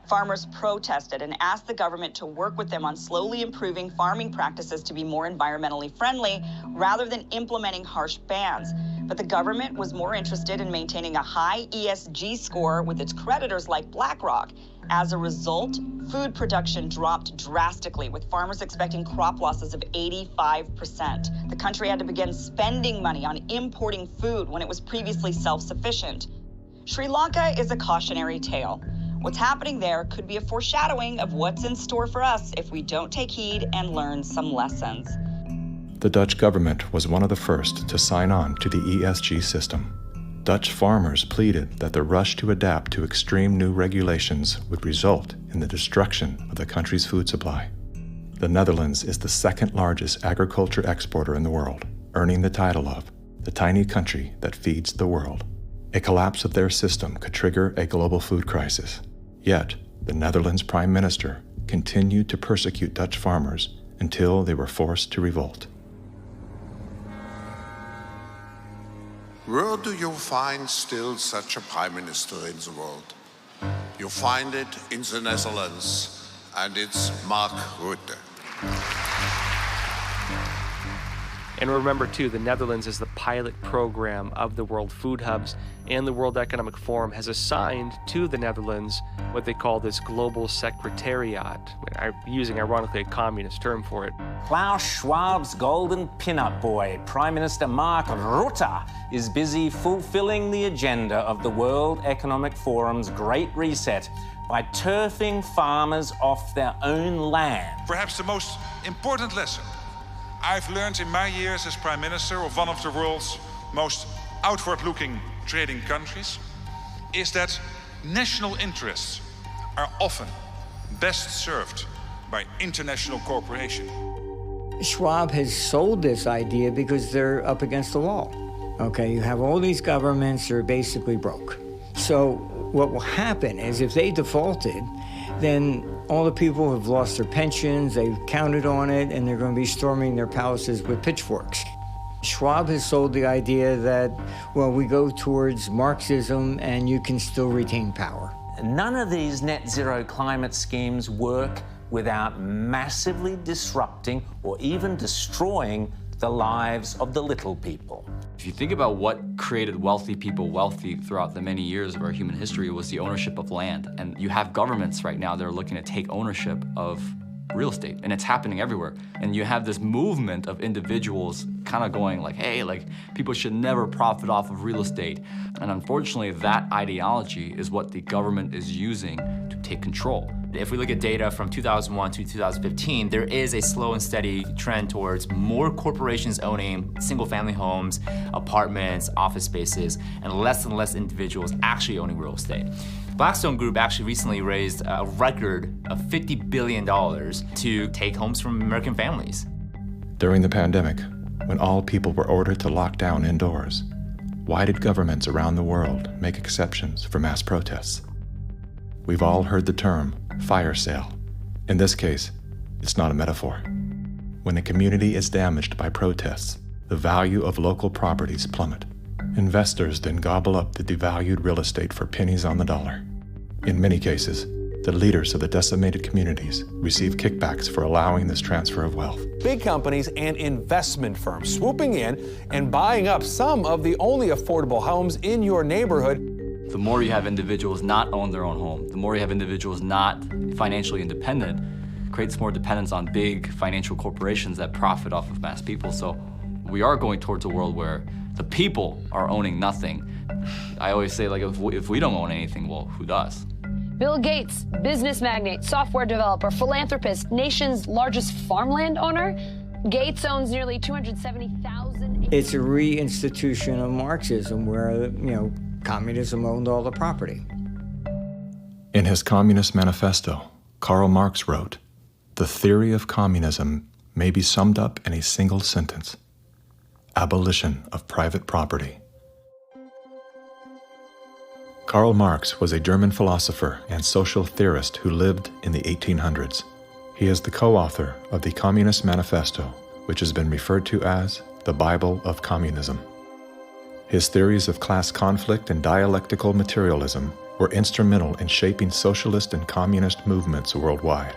Farmers protested and asked the government to work with them on slowly improving farming practices to be more environmentally friendly rather than implementing harsh bans. But the government was more interested in maintaining a high ESG score with its creditors like BlackRock. As a result, food production dropped drastically, with farmers expecting crop losses of 85%. The country had to begin spending money on importing food when it was previously self-sufficient. Sri Lanka is a cautionary tale. What's happening there could be a foreshadowing of what's in store for us if we don't take heed and learn some lessons. The Dutch government was one of the first to sign on to the ESG system. Dutch farmers pleaded that the rush to adapt to extreme new regulations would result in the destruction of the country's food supply. The Netherlands is the second largest agriculture exporter in the world, earning the title of the tiny country that feeds the world. A collapse of their system could trigger a global food crisis. Yet, the Netherlands Prime Minister continued to persecute Dutch farmers until they were forced to revolt. Where do you find still such a prime minister in the world? You find it in the Netherlands, and it's Mark Rutte. And remember, too, the Netherlands is the pilot program of the World Food Hubs, and the World Economic Forum has assigned to the Netherlands what they call this Global Secretariat, using, ironically, a communist term for it. Klaus Schwab's golden pin-up boy, Prime Minister Mark Rutte, is busy fulfilling the agenda of the World Economic Forum's Great Reset by turfing farmers off their own land. Perhaps the most important lesson I've learned in my years as Prime Minister of one of the world's most outward-looking trading countries is that national interests are often best served by international cooperation. Schwab has sold this idea because they're up against the wall. Okay, you have all these governments that are basically broke. So what will happen is if they defaulted, then all the people who have lost their pensions, they've counted on it, and they're going to be storming their palaces with pitchforks. Schwab has sold the idea that, well, we go towards Marxism and you can still retain power. None of these net zero climate schemes work without massively disrupting or even destroying the lives of the little people. If you think about what created wealthy people wealthy throughout the many years of our human history, it was the ownership of land. And you have governments right now that are looking to take ownership of real estate, and it's happening everywhere. And you have this movement of individuals kind of going like, hey, like people should never profit off of real estate. And unfortunately, that ideology is what the government is using to take control. If we look at data from 2001 to 2015, there is a slow and steady trend towards more corporations owning single-family homes, apartments, office spaces, and less individuals actually owning real estate. Blackstone Group actually recently raised a record of $50 billion to take homes from American families. During the pandemic, when all people were ordered to lock down indoors, why did governments around the world make exceptions for mass protests? We've all heard the term fire sale. In this case, it's not a metaphor. When a community is damaged by protests, the value of local properties plummet. Investors then gobble up the devalued real estate for pennies on the dollar. In many cases, the leaders of the decimated communities receive kickbacks for allowing this transfer of wealth. Big companies and investment firms swooping in and buying up some of the only affordable homes in your neighborhood. The more you have individuals not own their own home, the more you have individuals not financially independent, creates more dependence on big financial corporations that profit off of mass people. So we are going towards a world where the people are owning nothing. I always say, like, if we don't own anything, well, who does? Bill Gates, business magnate, software developer, philanthropist, nation's largest farmland owner. Gates owns nearly 270,000. It's a reinstitution of Marxism where, communism owned all the property. In his Communist Manifesto, Karl Marx wrote, "The theory of communism may be summed up in a single sentence: abolition of private property." Karl Marx was a German philosopher and social theorist who lived in the 1800s. He is the co-author of the Communist Manifesto, which has been referred to as the Bible of Communism. His theories of class conflict and dialectical materialism were instrumental in shaping socialist and communist movements worldwide.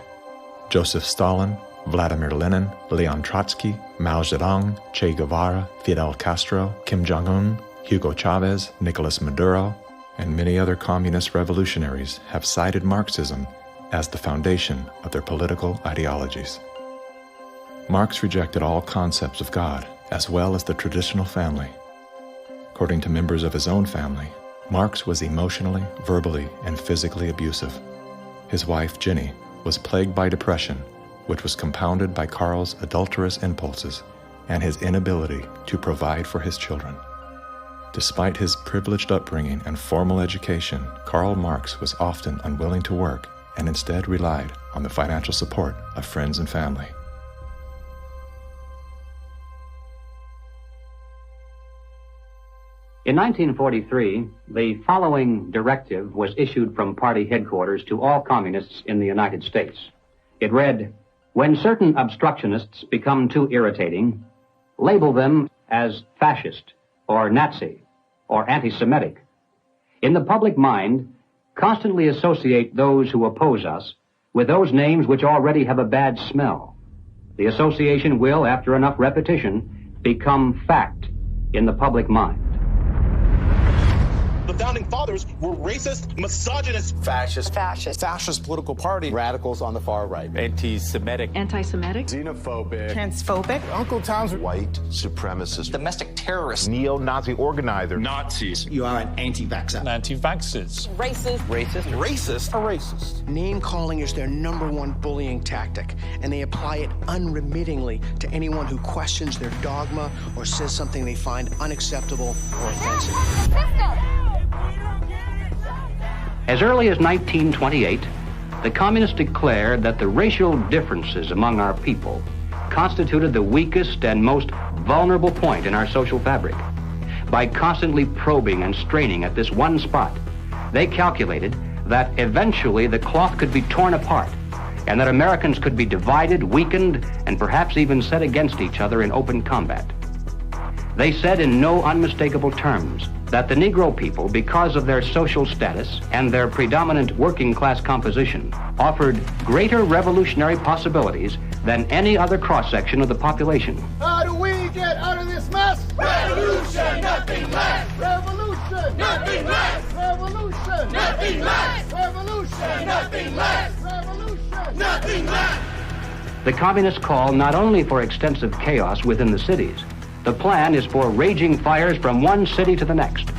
Joseph Stalin, Vladimir Lenin, Leon Trotsky, Mao Zedong, Che Guevara, Fidel Castro, Kim Jong-un, Hugo Chavez, Nicolas Maduro, and many other communist revolutionaries have cited Marxism as the foundation of their political ideologies. Marx rejected all concepts of God, as well as the traditional family. According to members of his own family, Marx was emotionally, verbally, and physically abusive. His wife, Jenny, was plagued by depression, which was compounded by Karl's adulterous impulses and his inability to provide for his children. Despite his privileged upbringing and formal education, Karl Marx was often unwilling to work and instead relied on the financial support of friends and family. In 1943, the following directive was issued from party headquarters to all communists in the United States. It read, "When certain obstructionists become too irritating, label them as fascist or Nazi or anti-Semitic. In the public mind, constantly associate those who oppose us with those names which already have a bad smell. The association will, after enough repetition, become fact in the public mind." The founding fathers were racist, misogynist, Fascist political party, radicals on the far right, anti-Semitic, xenophobic, transphobic, Uncle Tom's white supremacist, domestic terrorist, neo-Nazi organizer, Nazis. You are an anti-vaxxer. Anti-vaxxers, racist. Name calling is their number one bullying tactic, and they apply it unremittingly to anyone who questions their dogma or says something they find unacceptable or offensive. As early as 1928, the communists declared that the racial differences among our people constituted the weakest and most vulnerable point in our social fabric. By constantly probing and straining at this one spot, they calculated that eventually the cloth could be torn apart and that Americans could be divided, weakened, and perhaps even set against each other in open combat. They said in no unmistakable terms that the Negro people, because of their social status and their predominant working class composition, offered greater revolutionary possibilities than any other cross-section of the population. How do we get this mess? Revolution, nothing less. Revolution, nothing less. Revolution, nothing less. Revolution, nothing less. Revolution, nothing less. The communists call not only for extensive chaos within the cities, the plan is for raging fires from one city to the next.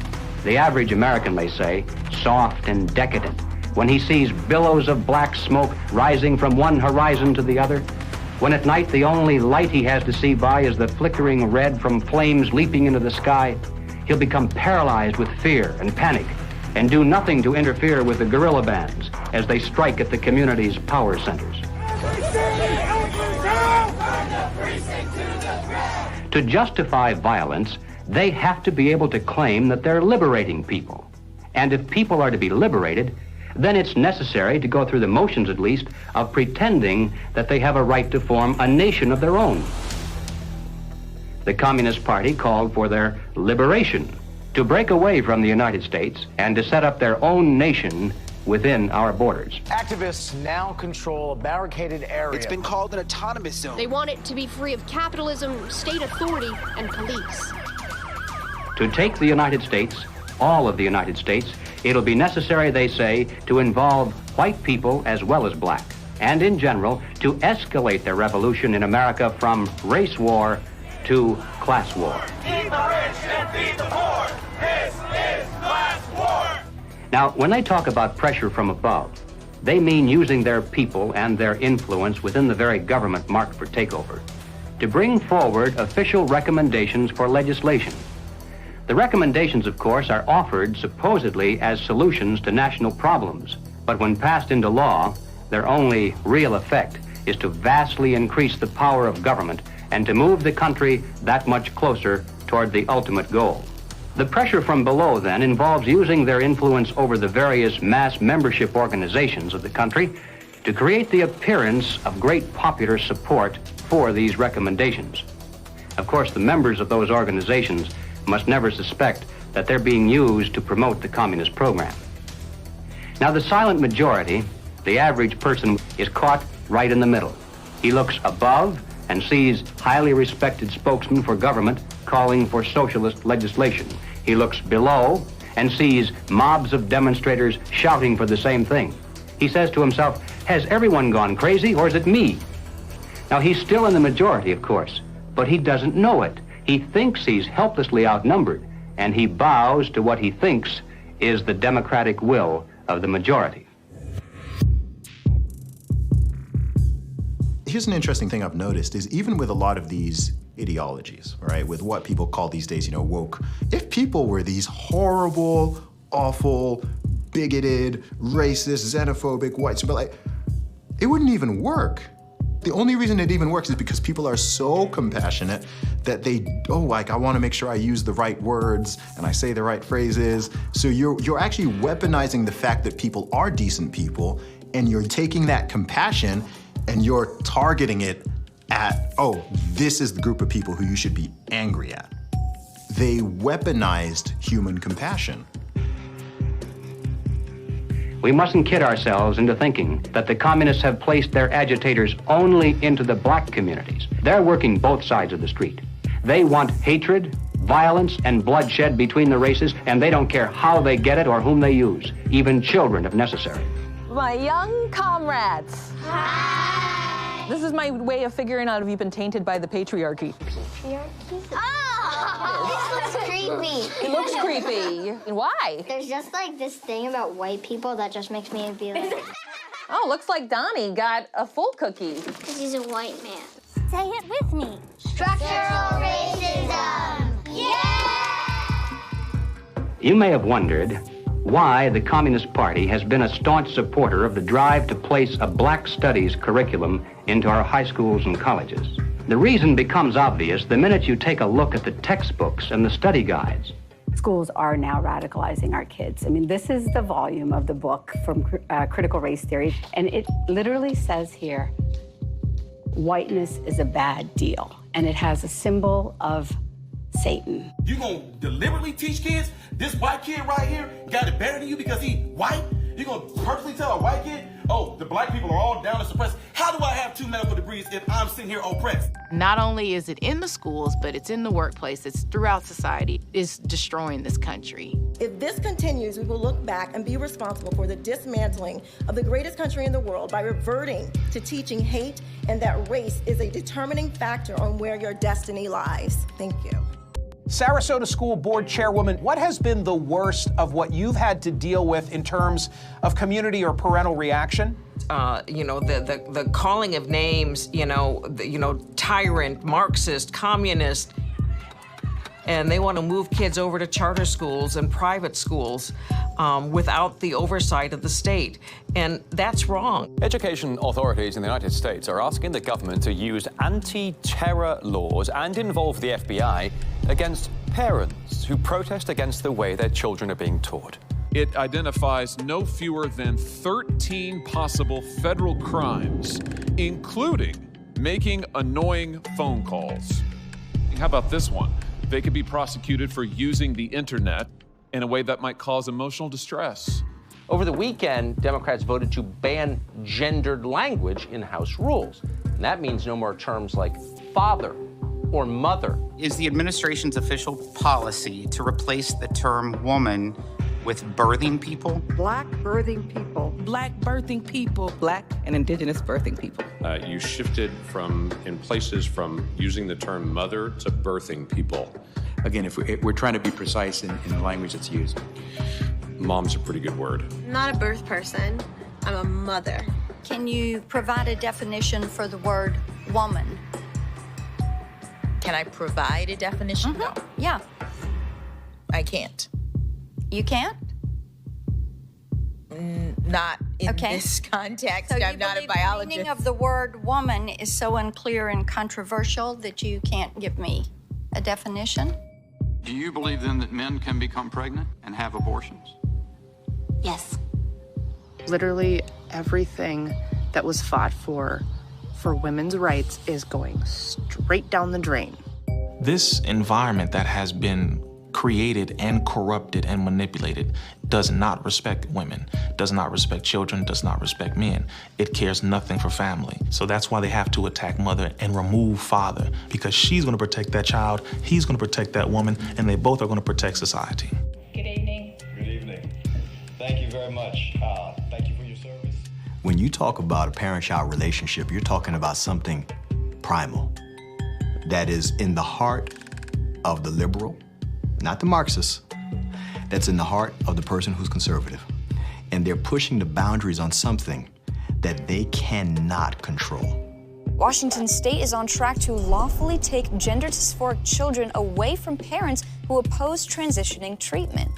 The average American, they say, soft and decadent, when he sees billows of black smoke rising from one horizon to the other, when at night the only light he has to see by is the flickering red from flames leaping into the sky, he'll become paralyzed with fear and panic and do nothing to interfere with the guerrilla bands as they strike at the community's power centers. To justify violence, they have to be able to claim that they're liberating people. And if people are to be liberated, then it's necessary to go through the motions, at least, of pretending that they have a right to form a nation of their own. The Communist Party called for their liberation, to break away from the United States and to set up their own nation within our borders. Activists now control a barricaded area. It's been called an autonomous zone. They want it to be free of capitalism, state authority, and police. To take the United States, all of the United States, it'll be necessary, they say, to involve white people as well as black, and in general, to escalate the revolution in America from race war to class war. Feed the rich and feed the poor. This is class war. Now, when they talk about pressure from above, they mean using their people and their influence within the very government marked for takeover to bring forward official recommendations for legislation. The recommendations, of course, are offered supposedly as solutions to national problems, but when passed into law, their only real effect is to vastly increase the power of government and to move the country that much closer toward the ultimate goal. The pressure from below, then, involves using their influence over the various mass membership organizations of the country to create the appearance of great popular support for these recommendations. Of course, the members of those organizations must never suspect that they're being used to promote the communist program. Now, the silent majority, the average person, is caught right in the middle. He looks above and sees highly respected spokesmen for government calling for socialist legislation. He looks below and sees mobs of demonstrators shouting for the same thing. He says to himself, has everyone gone crazy or is it me? Now, he's still in the majority, of course, but he doesn't know it. He thinks he's helplessly outnumbered, and he bows to what he thinks is the democratic will of the majority. Here's an interesting thing I've noticed is even with a lot of these ideologies, right, with what people call these days, woke, if people were these horrible, awful, bigoted, racist, xenophobic, white, but it wouldn't even work. The only reason it even works is because people are so compassionate that I want to make sure I use the right words and I say the right phrases. So you're actually weaponizing the fact that people are decent people, and you're taking that compassion and you're targeting it at, this is the group of people who you should be angry at. They weaponized human compassion. We mustn't kid ourselves into thinking that the communists have placed their agitators only into the black communities. They're working both sides of the street. They want hatred, violence, and bloodshed between the races, and they don't care how they get it or whom they use, even children if necessary. My young comrades. Hi. This is my way of figuring out if you've been tainted by the patriarchy. Patriarchy? Oh! This looks creepy. It looks creepy. Why? There's just this thing about white people that just makes me be like... Oh, looks like Donnie got a full cookie. Because he's a white man. Say it with me. Structural racism! Yeah! You may have wondered why the Communist Party has been a staunch supporter of the drive to place a black studies curriculum into our high schools and colleges. The reason becomes obvious the minute you take a look at the textbooks and the study guides. Schools are now radicalizing our kids. I mean, this is the volume of the book from Critical Race Theory, and it literally says here, whiteness is a bad deal, and it has a symbol of Satan. You gonna deliberately teach kids this white kid right here got it better than you because he white? You gonna purposely tell a white kid, oh, the black people are all down and suppressed. How do I have 2 medical degrees if I'm sitting here oppressed? Not only is it in the schools, but it's in the workplace, it's throughout society. It's destroying this country. If this continues, we will look back and be responsible for the dismantling of the greatest country in the world by reverting to teaching hate and that race is a determining factor on where your destiny lies. Thank you. Sarasota School Board Chairwoman, what has been the worst of what you've had to deal with in terms of community or parental reaction? The calling of names, tyrant, Marxist, communist, and they want to move kids over to charter schools and private schools without the oversight of the state. And that's wrong. Education authorities in the United States are asking the government to use anti-terror laws and involve the FBI against parents who protest against the way their children are being taught. It identifies no fewer than 13 possible federal crimes, including making annoying phone calls. How about this one? They could be prosecuted for using the internet in a way that might cause emotional distress. Over the weekend, Democrats voted to ban gendered language in House rules. And that means no more terms like father or mother. Is the administration's official policy to replace the term woman with birthing people? Black birthing people. Black birthing people. Black and indigenous birthing people. You shifted in places from using the term mother to birthing people. Again, if we're trying to be precise in the language that's used. Mom's a pretty good word. I'm not a birth person, I'm a mother. Can you provide a definition for the word woman? Can I provide a definition? Mm-hmm. No. Yeah. I can't. You can't? Not in this context. So I'm not a biologist. The meaning of the word woman is so unclear and controversial that you can't give me a definition? Do you believe then that men can become pregnant and have abortions? Yes. Literally everything that was fought for women's rights is going straight down the drain. This environment that has been created and corrupted and manipulated does not respect women, does not respect children, does not respect men. It cares nothing for family. So that's why they have to attack mother and remove father, because she's going to protect that child, he's going to protect that woman, and they both are going to protect society. Good evening. Good evening. Thank you very much. Thank you for your service. When you talk about a parent-child relationship, you're talking about something primal that is in the heart of the liberal, not the Marxist, that's in the heart of the person who's conservative. And they're pushing the boundaries on something that they cannot control. Washington State is on track to lawfully take gender dysphoric children away from parents who oppose transitioning treatment.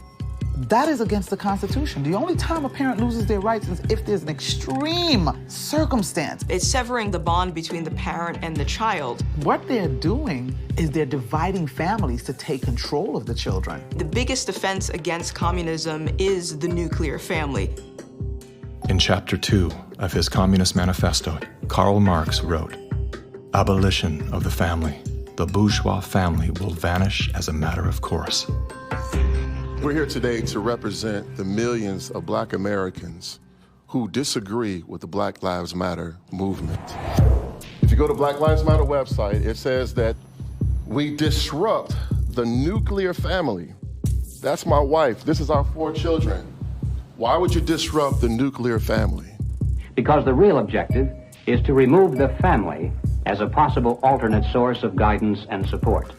That is against the Constitution. The only time a parent loses their rights is if there's an extreme circumstance. It's severing the bond between the parent and the child. What they're doing is they're dividing families to take control of the children. The biggest offense against communism is the nuclear family. In Chapter 2 of his Communist Manifesto, Karl Marx wrote, "Abolition of the family. The bourgeois family will vanish as a matter of course." We're here today to represent the millions of Black Americans who disagree with the Black Lives Matter movement. If you go to Black Lives Matter website, it says that we disrupt the nuclear family. That's my wife. This is our 4 children. Why would you disrupt the nuclear family? Because the real objective is to remove the family as a possible alternate source of guidance and support.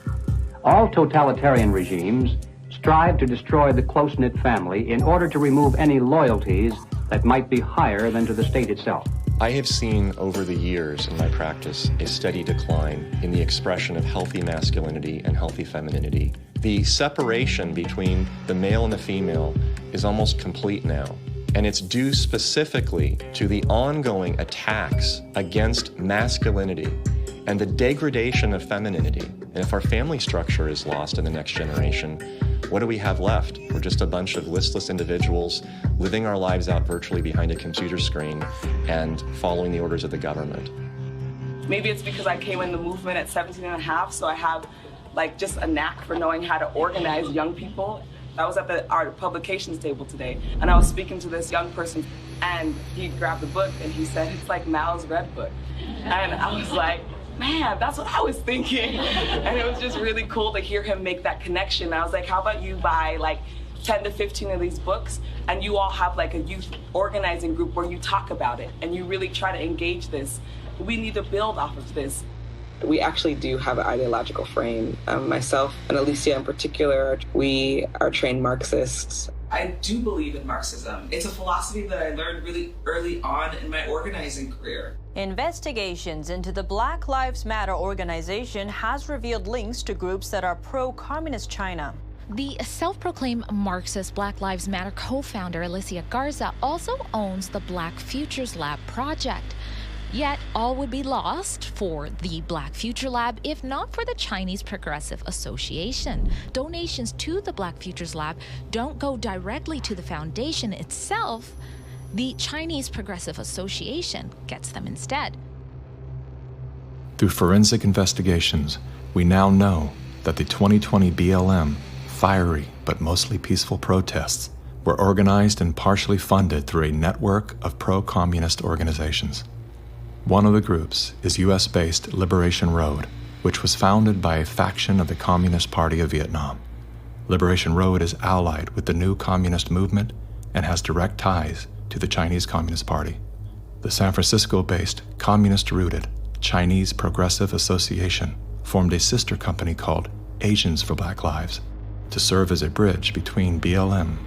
All totalitarian regimes strive to destroy the close-knit family in order to remove any loyalties that might be higher than to the state itself. I have seen over the years in my practice a steady decline in the expression of healthy masculinity and healthy femininity. The separation between the male and the female is almost complete now. And it's due specifically to the ongoing attacks against masculinity and the degradation of femininity. And if our family structure is lost in the next generation, what do we have left? We're just a bunch of listless individuals living our lives out virtually behind a computer screen and following the orders of the government. Maybe it's because I came in the movement at 17 and a half, so I have just a knack for knowing how to organize young people I was at our publications table today, and I was speaking to this young person, and he grabbed the book, and he said, it's like Mao's Red Book. And I was like, man, that's what I was thinking. And it was just really cool to hear him make that connection. I was like, how about you buy like 10 to 15 of these books, and you all have like a youth organizing group where you talk about it, and you really try to engage this. We need to build off of this. We actually do have an ideological frame. Myself and Alicia in particular, we are trained Marxists. I do believe in Marxism. It's a philosophy that I learned really early on in my organizing career. Investigations into the Black Lives Matter organization has revealed links to groups that are pro-communist China. The self-proclaimed Marxist Black Lives Matter co-founder Alicia Garza also owns the Black Futures Lab project. Yet, all would be lost for the Black Future Lab if not for the Chinese Progressive Association. Donations to the Black Futures Lab don't go directly to the foundation itself. The Chinese Progressive Association gets them instead. Through forensic investigations, we now know that the 2020 BLM fiery but mostly peaceful protests were organized and partially funded through a network of pro-communist organizations. One of the groups is US-based Liberation Road, which was founded by a faction of the Communist Party of Vietnam. Liberation Road is allied with the new communist movement and has direct ties to the Chinese Communist Party. The San Francisco-based, communist-rooted Chinese Progressive Association formed a sister company called Asians for Black Lives to serve as a bridge between BLM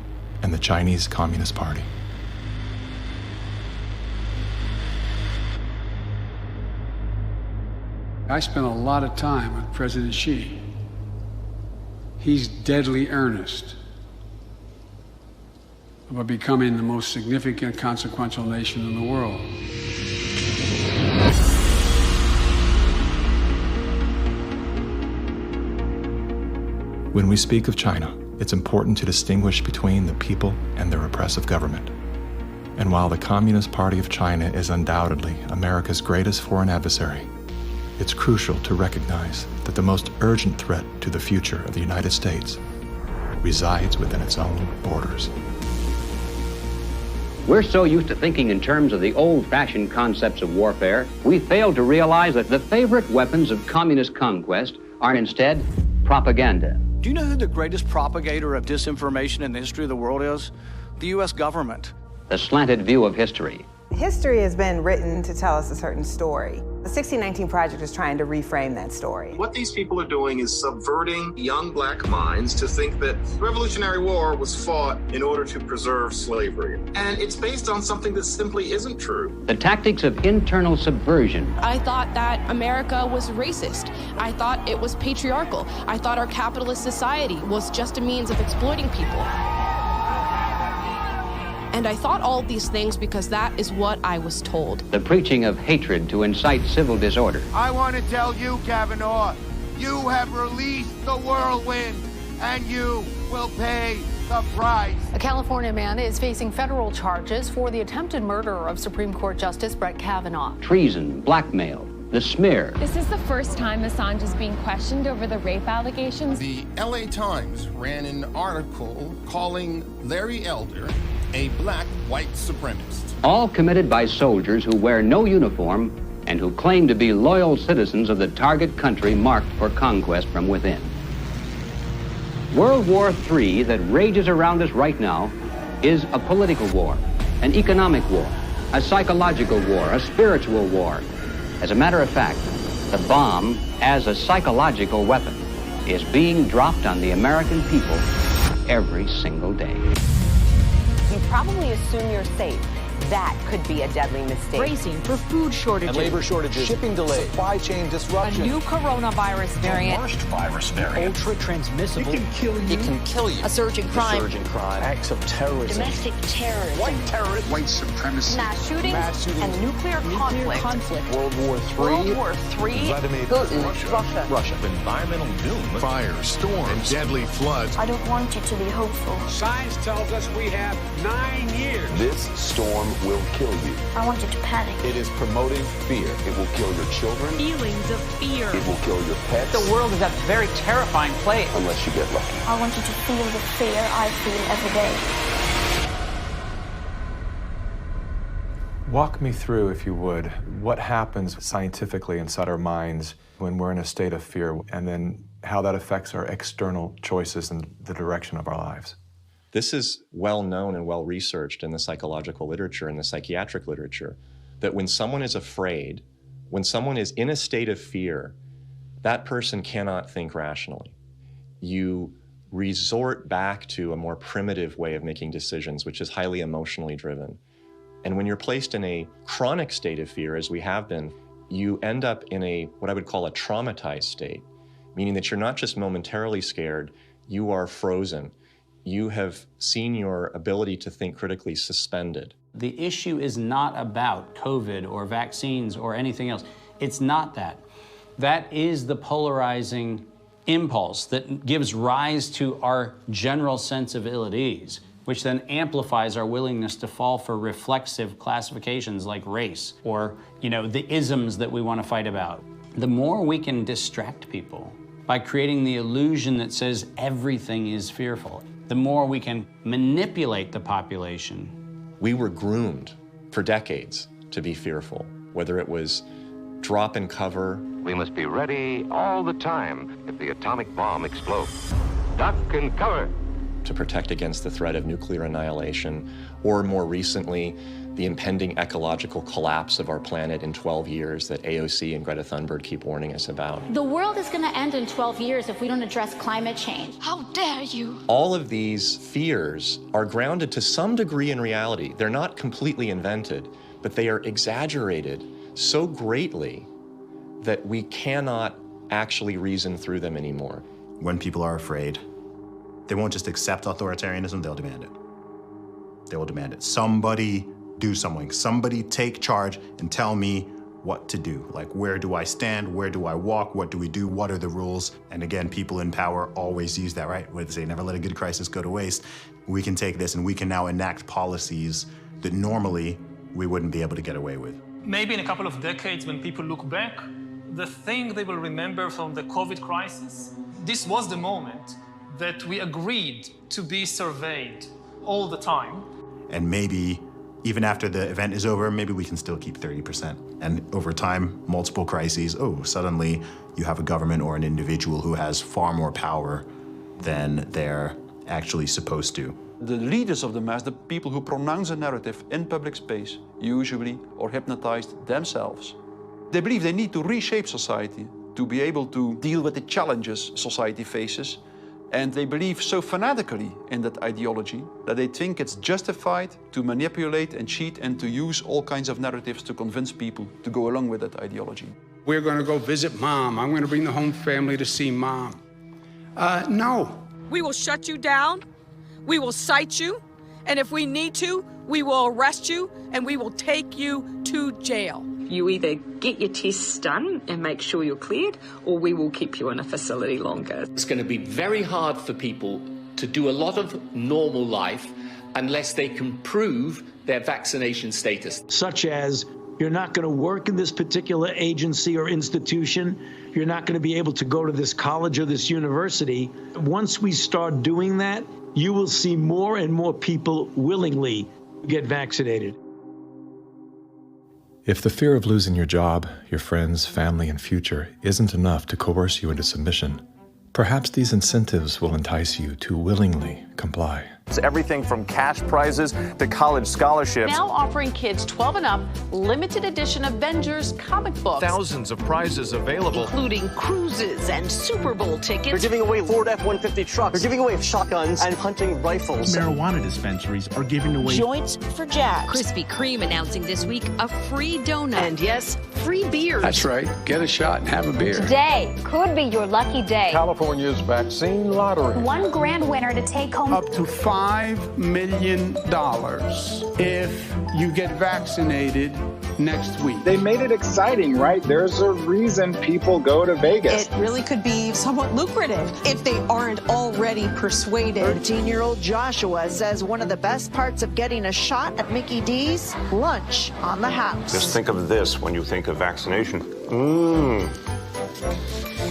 and the Chinese Communist Party. I spent a lot of time with President Xi. He's deadly earnest about becoming the most significant, consequential nation in the world. When we speak of China, it's important to distinguish between the people and their oppressive government. And while the Communist Party of China is undoubtedly America's greatest foreign adversary, it's crucial to recognize that the most urgent threat to the future of the United States resides within its own borders. We're so used to thinking in terms of the old-fashioned concepts of warfare, we fail to realize that the favorite weapons of communist conquest are instead propaganda. Do you know who the greatest propagator of disinformation in the history of the world is? The U.S. government. The slanted view of history. History has been written to tell us a certain story. The 1619 Project is trying to reframe that story. What these people are doing is subverting young black minds to think that the Revolutionary War was fought in order to preserve slavery. And it's based on something that simply isn't true. The tactics of internal subversion. I thought that America was racist. I thought it was patriarchal. I thought our capitalist society was just a means of exploiting people. And I thought all of these things because that is what I was told. The preaching of hatred to incite civil disorder. I want to tell you, Kavanaugh, you have released the whirlwind, and you will pay the price. A California man is facing federal charges for the attempted murder of Supreme Court Justice Brett Kavanaugh. Treason, blackmail, the smear. This is the first time Assange is being questioned over the rape allegations. The LA Times ran an article calling Larry Elder a black white supremacist. All committed by soldiers who wear no uniform and who claim to be loyal citizens of the target country marked for conquest from within. World War III that rages around us right now is a political war, an economic war, a psychological war, a spiritual war. As a matter of fact, the bomb, as a psychological weapon, is being dropped on the American people every single day. You probably assume you're safe. That could be a deadly mistake. Bracing for food shortages. And labor shortages. Shipping delays. Supply chain disruption. A new coronavirus variant. The worst virus variant. Ultra transmissible. It can kill you. It can kill you. A surge in crime. A surge in crime. Acts of terrorism. Domestic terrorism. White terrorism. White supremacy. Mass shootings. And nuclear conflict. World War III. World War III. Vladimir Putin. Russia. Environmental doom. Fire, storms, and deadly floods. I don't want you to be hopeful. Science tells us we have 9 years. This storm will kill you. I want you to panic. It is promoting fear. It will kill your children. Feelings of fear. It will kill your pets. The world is a very terrifying place. Unless you get lucky. I want you to feel the fear I feel every day. Walk me through, if you would, what happens scientifically inside our minds when we're in a state of fear, and then how that affects our external choices and the direction of our lives. This is well known and well researched in the psychological literature and the psychiatric literature, that when someone is afraid, when someone is in a state of fear, that person cannot think rationally. You resort back to a more primitive way of making decisions, which is highly emotionally driven. And when you're placed in a chronic state of fear, as we have been, you end up in a, what I would call a traumatized state, meaning that you're not just momentarily scared, you are frozen. You have seen your ability to think critically suspended. The issue is not about COVID or vaccines or anything else. It's not that. That is the polarizing impulse that gives rise to our general sense of ill at ease, which then amplifies our willingness to fall for reflexive classifications like race or, the isms that we want to fight about. The more we can distract people by creating the illusion that says everything is fearful, the more we can manipulate the population. We were groomed for decades to be fearful, whether it was drop and cover. We must be ready all the time if the atomic bomb explodes. Duck and cover. To protect against the threat of nuclear annihilation, or more recently, the impending ecological collapse of our planet in 12 years that AOC and Greta Thunberg keep warning us about. The world is going to end in 12 years if we don't address climate change. How dare you? All of these fears are grounded to some degree in reality. They're not completely invented, but they are exaggerated so greatly that we cannot actually reason through them anymore. When people are afraid, they won't just accept authoritarianism, they'll demand it. They will demand it. Somebody do something. Somebody take charge and tell me what to do. Like, where do I stand? Where do I walk? What do we do? What are the rules? And again, people in power always use that, right? Where they say, never let a good crisis go to waste. We can take this and we can now enact policies that normally we wouldn't be able to get away with. Maybe in a couple of decades, when people look back, the thing they will remember from the COVID crisis, this was the moment that we agreed to be surveyed all the time. And maybe even after the event is over, maybe we can still keep 30%. And over time, multiple crises, suddenly you have a government or an individual who has far more power than they're actually supposed to. The leaders of the mass, the people who pronounce a narrative in public space, usually are hypnotized themselves. They believe they need to reshape society to be able to deal with the challenges society faces. And they believe so fanatically in that ideology that they think it's justified to manipulate and cheat and to use all kinds of narratives to convince people to go along with that ideology. We're going to go visit Mom. I'm going to bring the home family to see Mom. No. We will shut you down. We will cite you. And if we need to, we will arrest you and we will take you to jail. You either get your tests done and make sure you're cleared, or we will keep you in a facility longer. It's going to be very hard for people to do a lot of normal life unless they can prove their vaccination status. Such as, you're not going to work in this particular agency or institution. You're not going to be able to go to this college or this university. Once we start doing that, you will see more and more people willingly get vaccinated. If the fear of losing your job, your friends, family, and future isn't enough to coerce you into submission, perhaps these incentives will entice you to willingly comply. It's everything from cash prizes to college scholarships. Now offering kids 12 and up limited edition Avengers comic books. Thousands of prizes available, including cruises and Super Bowl tickets. They're giving away Ford F-150 trucks. They're giving away shotguns and hunting rifles. Marijuana dispensaries are giving away joints for Jack. Krispy Kreme announcing this week a free donut. And yes, free beers. That's right. Get a shot and have a beer. Today could be your lucky day. California's vaccine lottery. One grand winner to take home Up to $5 million if you get vaccinated next week. They made it exciting, right? There's a reason people go to Vegas. It really could be somewhat lucrative if they aren't already persuaded. 13-year-old Joshua says one of the best parts of getting a shot at Mickey D's, lunch on the house. Just think of this when you think of vaccination.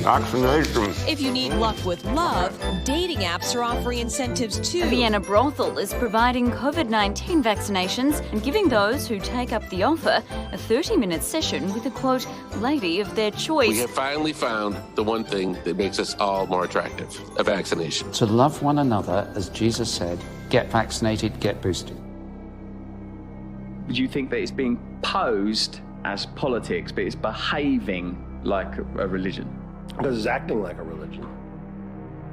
Vaccination. If you need luck with love, dating apps are offering incentives too. Vienna Brothel is providing COVID-19 vaccinations and giving those who take up the offer a 30-minute session with a, quote, lady of their choice. We have finally found the one thing that makes us all more attractive, a vaccination. To love one another, as Jesus said, get vaccinated, get boosted. Do you think that it's being posed as politics, but it's behaving like a religion? Because it's acting like a religion.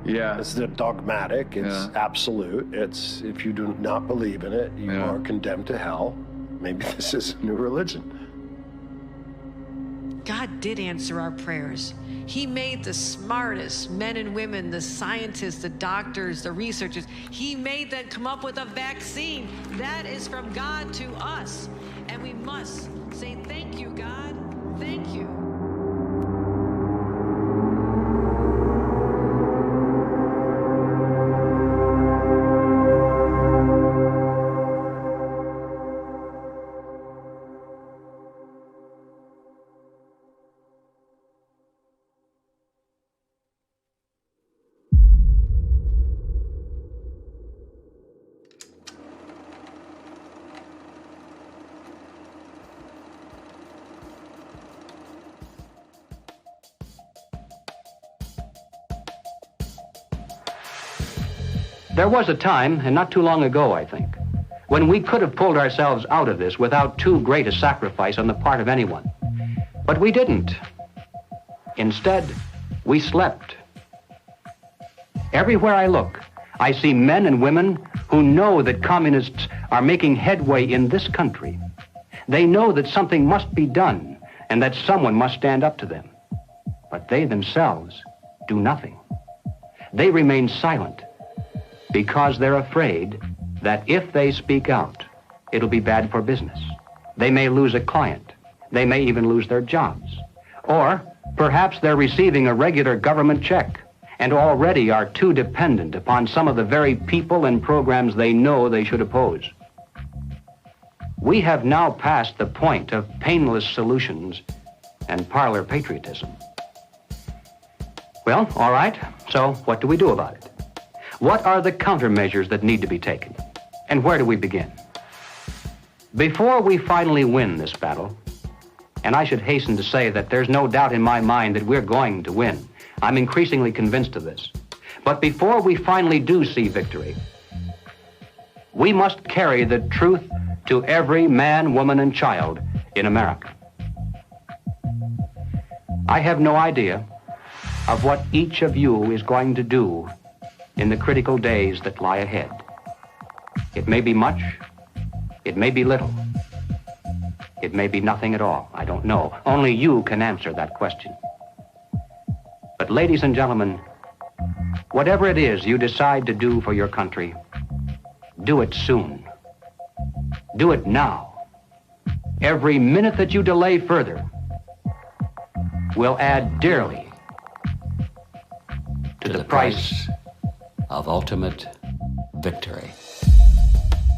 Yeah. It's dogmatic, it's absolute. It's if you do not believe in it, you are condemned to hell. Maybe this is a new religion. God did answer our prayers. He made the smartest men and women, the scientists, the doctors, the researchers. He made them come up with a vaccine. That is from God to us. And we must say, thank you, God. Thank you. There was a time, and not too long ago, I think, when we could have pulled ourselves out of this without too great a sacrifice on the part of anyone. But we didn't. Instead, we slept. Everywhere I look, I see men and women who know that communists are making headway in this country. They know that something must be done and that someone must stand up to them. But they themselves do nothing. They remain silent because they're afraid that if they speak out, it'll be bad for business. They may lose a client. They may even lose their jobs. Or perhaps they're receiving a regular government check and already are too dependent upon some of the very people and programs they know they should oppose. We have now passed the point of painless solutions and parlor patriotism. Well, all right, so what do we do about it? What are the countermeasures that need to be taken? And where do we begin? Before we finally win this battle, and I should hasten to say that there's no doubt in my mind that we're going to win. I'm increasingly convinced of this. But before we finally do see victory, we must carry the truth to every man, woman, and child in America. I have no idea of what each of you is going to do in the critical days that lie ahead. It may be much, it may be little, it may be nothing at all. I don't know. Only you can answer that question. But ladies and gentlemen, whatever it is you decide to do for your country, do it soon. Do it now. Every minute that you delay further will add dearly to the price of ultimate victory.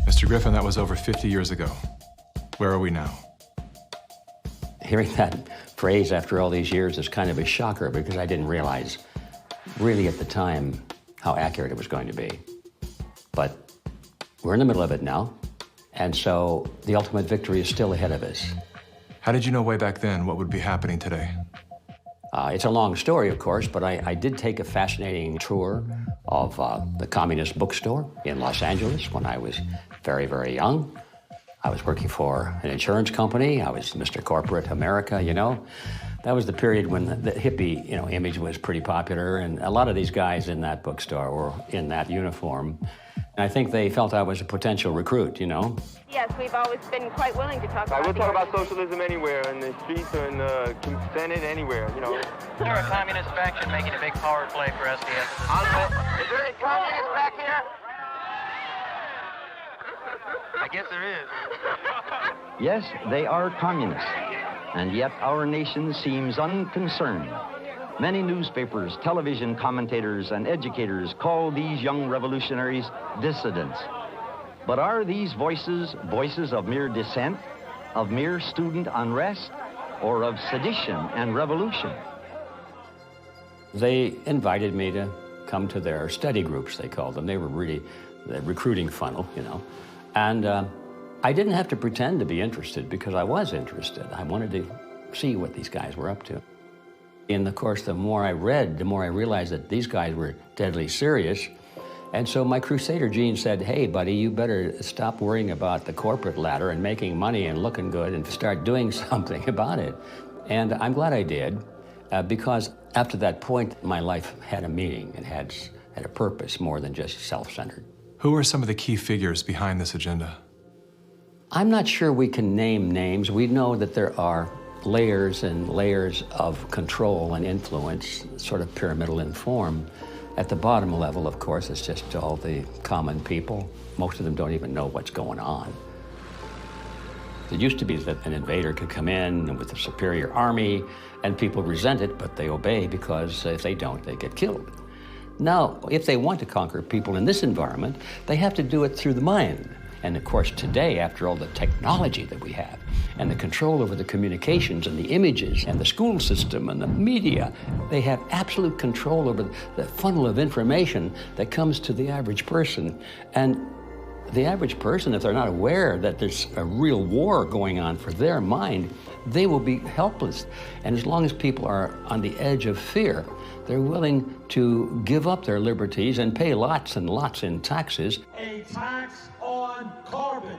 Mr. Griffin, that was over 50 years ago. Where are we now? Hearing that phrase after all these years is kind of a shocker because I didn't realize really at the time how accurate it was going to be. But we're in the middle of it now, and so the ultimate victory is still ahead of us. How did you know way back then what would be happening today? It's a long story, of course, but I did take a fascinating tour of the Communist Bookstore in Los Angeles when I was very, very young. I was working for an insurance company. I was Mr. Corporate America, you know. That was the period when the hippie, image was pretty popular, and a lot of these guys in that bookstore were in that uniform. I think they felt I was a potential recruit, you know. Yes, we've always been quite willing to talk about We'll talk about socialism anywhere, in the streets or in the Senate, anywhere, you know. They're a communist faction making a big power play for SDS. Is there any communists back here? I guess there is. Yes, they are communists, and yet our nation seems unconcerned. Many newspapers, television commentators, and educators call these young revolutionaries dissidents. But are these voices voices of mere dissent, of mere student unrest, or of sedition and revolution? They invited me to come to their study groups, they called them. They were really the recruiting funnel, you know. And I didn't have to pretend to be interested because I was interested. I wanted to see what these guys were up to. And of course, the more I read, the more I realized that these guys were deadly serious. And so my crusader gene said, hey, buddy, you better stop worrying about the corporate ladder and making money and looking good and start doing something about it. And I'm glad I did, because after that point, my life had a meaning and had a purpose more than just self-centered. Who are some of the key figures behind this agenda? I'm not sure we can name names. We know that there are layers and layers of control and influence, sort of pyramidal in form. At the bottom level, of course, it's just all the common people. Most of them don't even know what's going on. It used to be that an invader could come in with a superior army, and people resent it, but they obey because if they don't, they get killed. Now, if they want to conquer people in this environment, they have to do it through the mind. And of course, today, after all the technology that we have, and the control over the communications and the images and the school system and the media, they have absolute control over the funnel of information that comes to the average person. And the average person, if they're not aware that there's a real war going on for their mind, they will be helpless. And as long as people are on the edge of fear, they're willing to give up their liberties and pay lots and lots in taxes. A tax on carbon.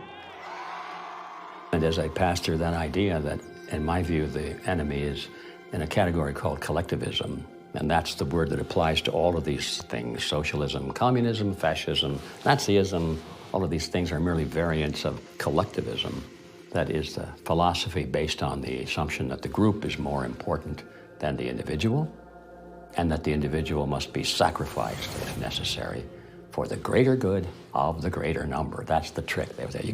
And as I passed through that idea that, in my view, the enemy is in a category called collectivism, and that's the word that applies to all of these things: socialism, communism, fascism, Nazism. All of these things are merely variants of collectivism. That is the philosophy based on the assumption that the group is more important than the individual, and that the individual must be sacrificed, if necessary, for the greater good of the greater number. That's the trick.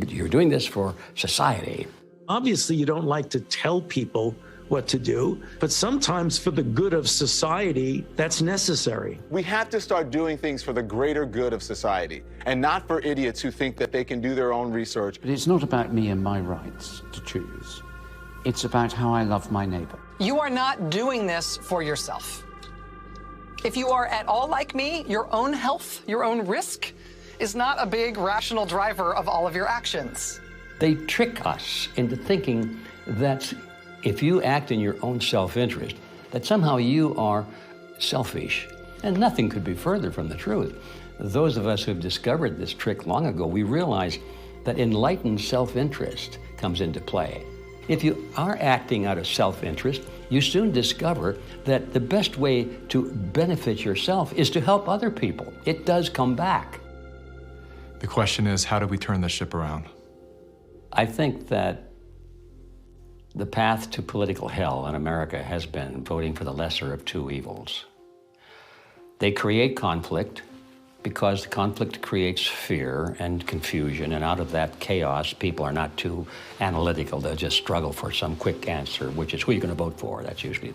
You're doing this for society. Obviously, you don't like to tell people what to do, but sometimes for the good of society, that's necessary. We have to start doing things for the greater good of society, and not for idiots who think that they can do their own research. But it's not about me and my rights to choose. It's about how I love my neighbor. You are not doing this for yourself. If you are at all like me, your own health, your own risk, is not a big rational driver of all of your actions. They trick us into thinking that if you act in your own self-interest, that somehow you are selfish. And nothing could be further from the truth. Those of us who have discovered this trick long ago, we realize that enlightened self-interest comes into play. If you are acting out of self-interest, you soon discover that the best way to benefit yourself is to help other people. It does come back. The question is, how do we turn the ship around? I think that the path to political hell in America has been voting for the lesser of two evils. They create conflict because the conflict creates fear and confusion, and out of that chaos, people are not too analytical. They'll just struggle for some quick answer, which is who you're going to vote for. That's usually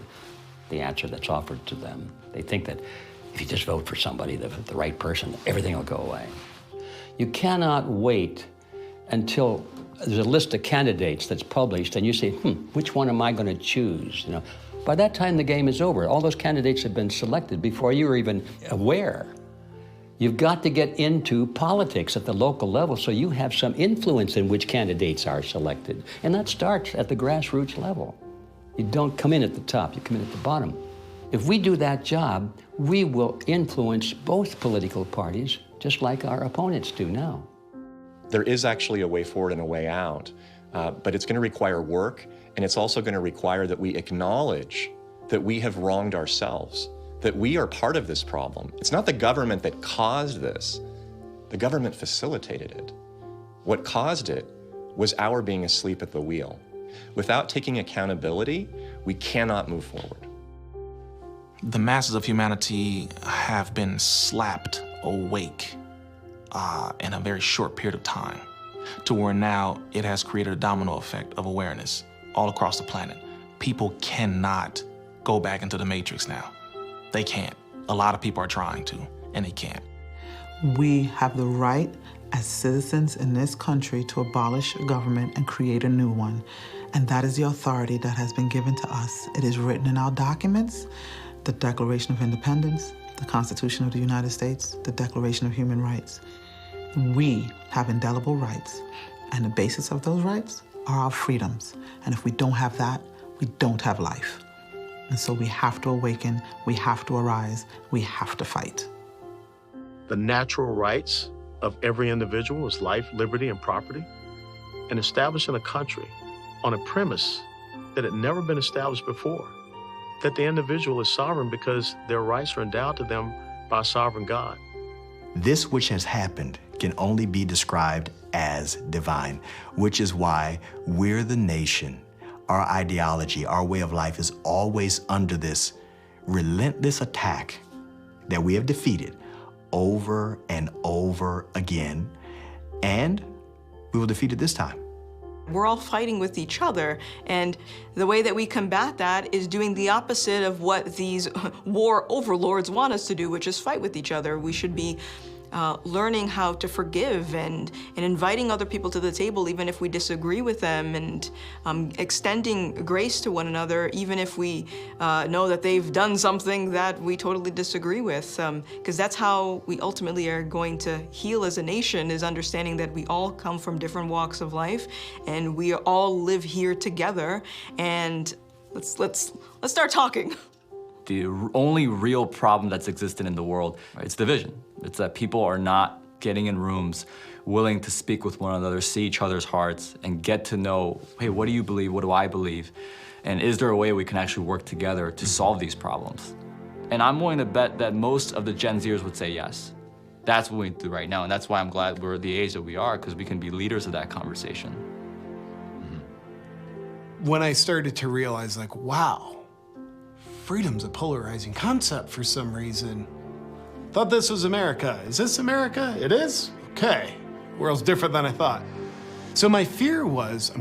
the answer that's offered to them. They think that if you just vote for somebody, the right person, everything will go away. You cannot wait until there's a list of candidates that's published and you say, which one am I going to choose? You know, by that time, the game is over. All those candidates have been selected before you were even aware. You've got to get into politics at the local level so you have some influence in which candidates are selected. And that starts at the grassroots level. You don't come in at the top, you come in at the bottom. If we do that job, we will influence both political parties just like our opponents do now. There is actually a way forward and a way out, but it's going to require work, and it's also going to require that we acknowledge that we have wronged ourselves, that we are part of this problem. It's not the government that caused this. The government facilitated it. What caused it was our being asleep at the wheel. Without taking accountability, we cannot move forward. The masses of humanity have been slapped awake in a very short period of time, to where now it has created a domino effect of awareness all across the planet. People cannot go back into the matrix now. They can't. A lot of people are trying to, and they can't. We have the right as citizens in this country to abolish a government and create a new one. And that is the authority that has been given to us. It is written in our documents, the Declaration of Independence, the Constitution of the United States, the Declaration of Human Rights. We have indelible rights, and the basis of those rights are our freedoms. And if we don't have that, we don't have life. And so we have to awaken, we have to arise, we have to fight. The natural rights of every individual is life, liberty, and property, and establishing a country on a premise that had never been established before, that the individual is sovereign because their rights are endowed to them by a sovereign God. This which has happened can only be described as divine, which is why we're the nation. Our ideology, our way of life is always under this relentless attack that we have defeated over and over again, and we will defeat it this time. We're all fighting with each other, and the way that we combat that is doing the opposite of what these war overlords want us to do, which is fight with each other. We should be learning how to forgive and inviting other people to the table even if we disagree with them, and extending grace to one another even if we know that they've done something that we totally disagree with, because that's how we ultimately are going to heal as a nation, is understanding that we all come from different walks of life and we all live here together, and let's start talking. The only real problem that's existed in the world, it's division. It's that people are not getting in rooms, willing to speak with one another, see each other's hearts, and get to know, hey, what do you believe? What do I believe? And is there a way we can actually work together to solve these problems? And I'm willing to bet that most of the Gen Zers would say yes. That's what we do right now, and that's why I'm glad we're the age that we are, because we can be leaders of that conversation. When I started to realize, like, wow, freedom's a polarizing concept for some reason. Thought this was America. Is this America? It is? Okay. World's different than I thought. So my fear was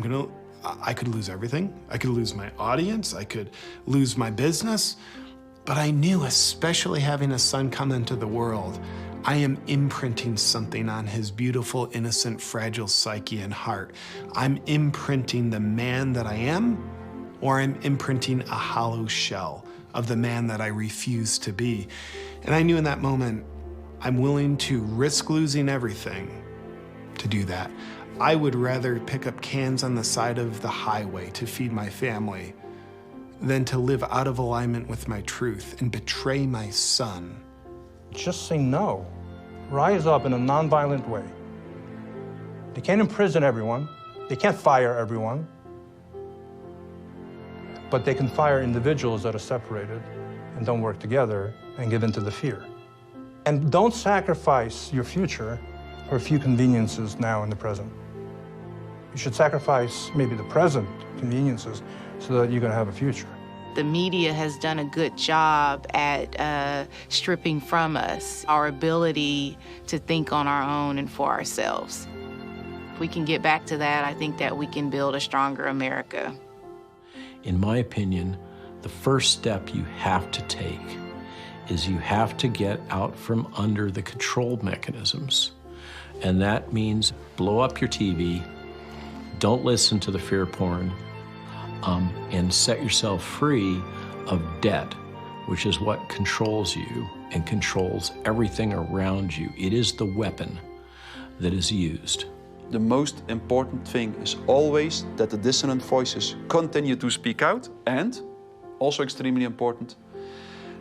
I could lose everything. I could lose my audience. I could lose my business. But I knew, especially having a son come into the world, I am imprinting something on his beautiful, innocent, fragile psyche and heart. I'm imprinting the man that I am, or I'm imprinting a hollow shell of the man that I refuse to be. And I knew in that moment, I'm willing to risk losing everything to do that. I would rather pick up cans on the side of the highway to feed my family than to live out of alignment with my truth and betray my son. Just say no. Rise up in a nonviolent way. They can't imprison everyone. They can't fire everyone. But they can fire individuals that are separated and don't work together and give in to the fear. And don't sacrifice your future for a few conveniences now in the present. You should sacrifice maybe the present conveniences so that you're going to have a future. The media has done a good job at stripping from us our ability to think on our own and for ourselves. If we can get back to that, I think that we can build a stronger America. In my opinion, the first step you have to take is you have to get out from under the control mechanisms. And that means blow up your TV, don't listen to the fear porn, and set yourself free of debt, which is what controls you and controls everything around you. It is the weapon that is used. The most important thing is always that the dissonant voices continue to speak out, and, also extremely important,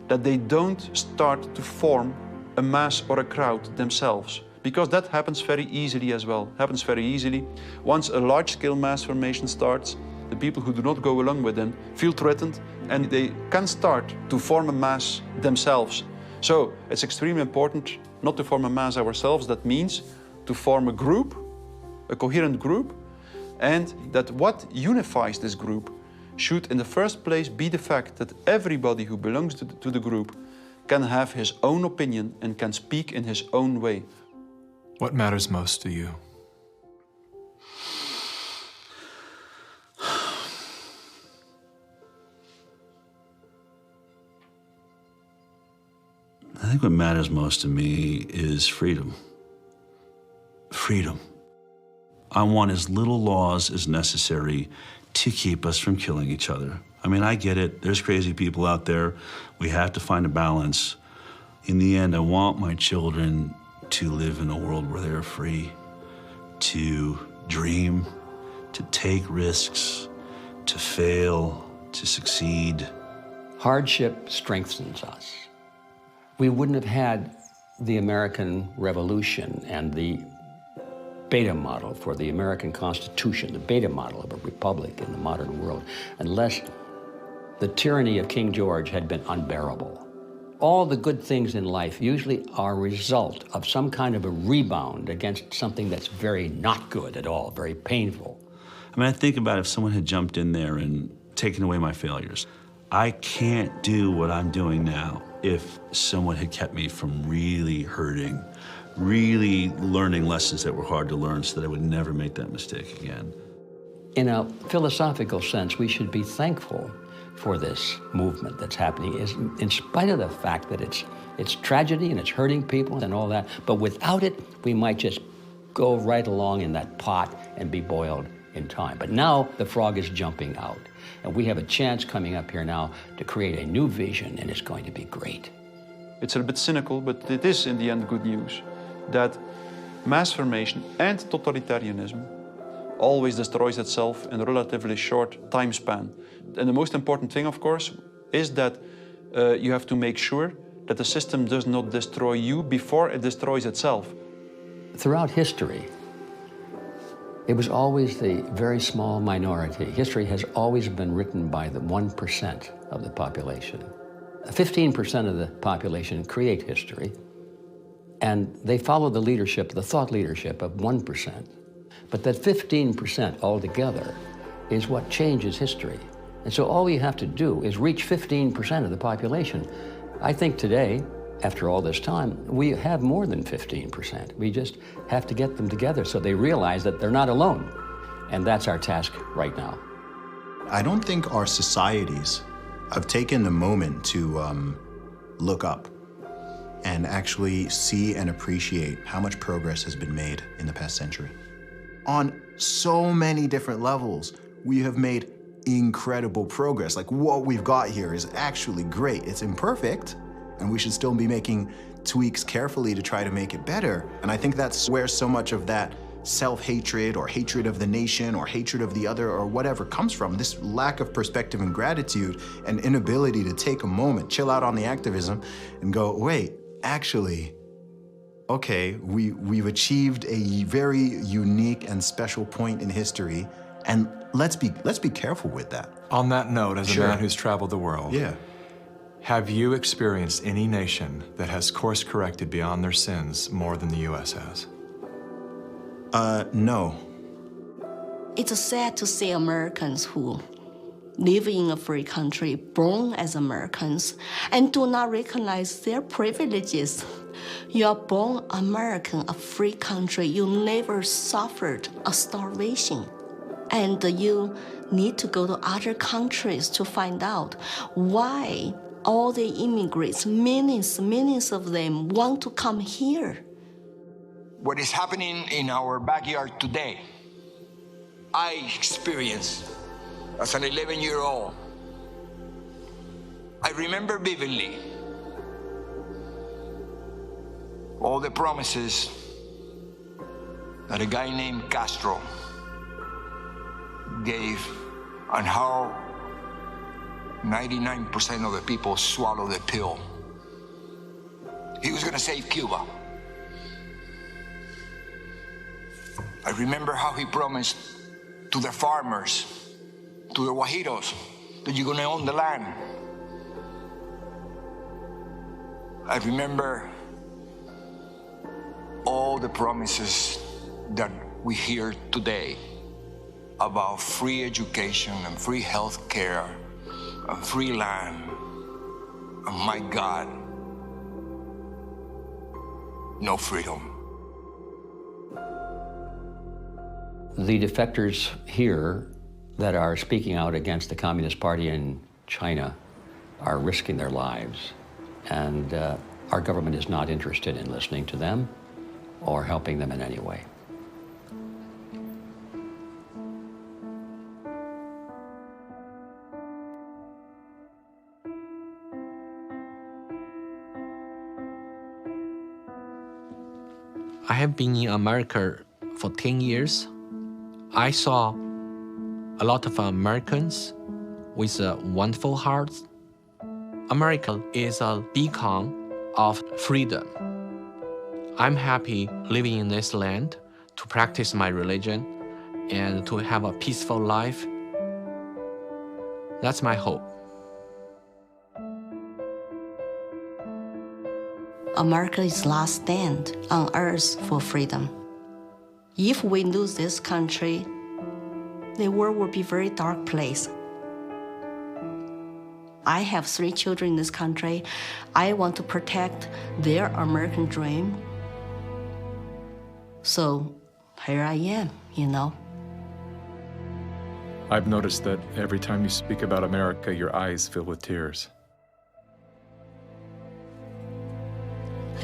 that they don't start to form a mass or a crowd themselves. Because that happens very easily as well, happens very easily. Once a large-scale mass formation starts, the people who do not go along with them feel threatened, and they can start to form a mass themselves. So it's extremely important not to form a mass ourselves. That means to form a group, a coherent group, and that what unifies this group should in the first place be the fact that everybody who belongs to the group can have his own opinion and can speak in his own way. What matters most to you? I think what matters most to me is freedom. Freedom. I want as little laws as necessary to keep us from killing each other. I mean, I get it. There's crazy people out there. We have to find a balance. In the end, I want my children to live in a world where they're free to dream, to take risks, to fail, to succeed. Hardship strengthens us. We wouldn't have had the American Revolution and the beta model for the American Constitution, the beta model of a republic in the modern world, unless the tyranny of King George had been unbearable. All the good things in life usually are a result of some kind of a rebound against something that's very not good at all, very painful. I mean, I think about if someone had jumped in there and taken away my failures. I can't do what I'm doing now if someone had kept me from really hurting, really learning lessons that were hard to learn so that I would never make that mistake again. In a philosophical sense, we should be thankful for this movement that's happening, in spite of the fact that it's tragedy and it's hurting people and all that, but without it, we might just go right along in that pot and be boiled in time. But now the frog is jumping out, and we have a chance coming up here now to create a new vision, and it's going to be great. It's a bit cynical, but it is in the end good news that mass formation and totalitarianism always destroys itself in a relatively short time span. And the most important thing, of course, is that you have to make sure that the system does not destroy you before it destroys itself. Throughout history, it was always the very small minority. History has always been written by the 1% of the population. 15% of the population create history, and they follow the leadership, the thought leadership of 1%. But that 15% altogether is what changes history. And so all we have to do is reach 15% of the population. I think today, after all this time, we have more than 15%. We just have to get them together so they realize that they're not alone. And that's our task right now. I don't think our societies have taken the moment to look up and actually see and appreciate how much progress has been made in the past century. On so many different levels, we have made incredible progress. Like, what we've got here is actually great. It's imperfect, and we should still be making tweaks carefully to try to make it better. And I think that's where so much of that self-hatred or hatred of the nation or hatred of the other or whatever comes from, this lack of perspective and gratitude and inability to take a moment, chill out on the activism and go, wait, actually, okay, we've achieved a very unique and special point in history, and let's be careful with that. On that note, as Sure. a man who's traveled the world, have you experienced any nation that has course-corrected beyond their sins more than the U.S. has? No. It's sad to see Americans who live in a free country, born as Americans, and do not recognize their privileges. You are born American, a free country. You never suffered a starvation. And you need to go to other countries to find out why all the immigrants, millions of them, want to come here. What is happening in our backyard today, I experienced as an 11-year-old. I remember vividly all the promises that a guy named Castro gave and how 99% of the people swallowed the pill. He was going to save Cuba. I remember how he promised to the farmers, to the Guajiros, that you're going to own the land. I remember all the promises that we hear today about free education and free health care and free land, and my God, no freedom. The defectors here that are speaking out against the Communist Party in China are risking their lives, and our government is not interested in listening to them or helping them in any way. I have been in America for 10 years. I saw a lot of Americans with wonderful hearts. America is a beacon of freedom. I'm happy living in this land to practice my religion and to have a peaceful life. That's my hope. America is last stand on earth for freedom. If we lose this country, the world will be a very dark place. I have 3 children in this country. I want to protect their American dream. So here I am, you know. I've noticed that every time you speak about America, your eyes fill with tears.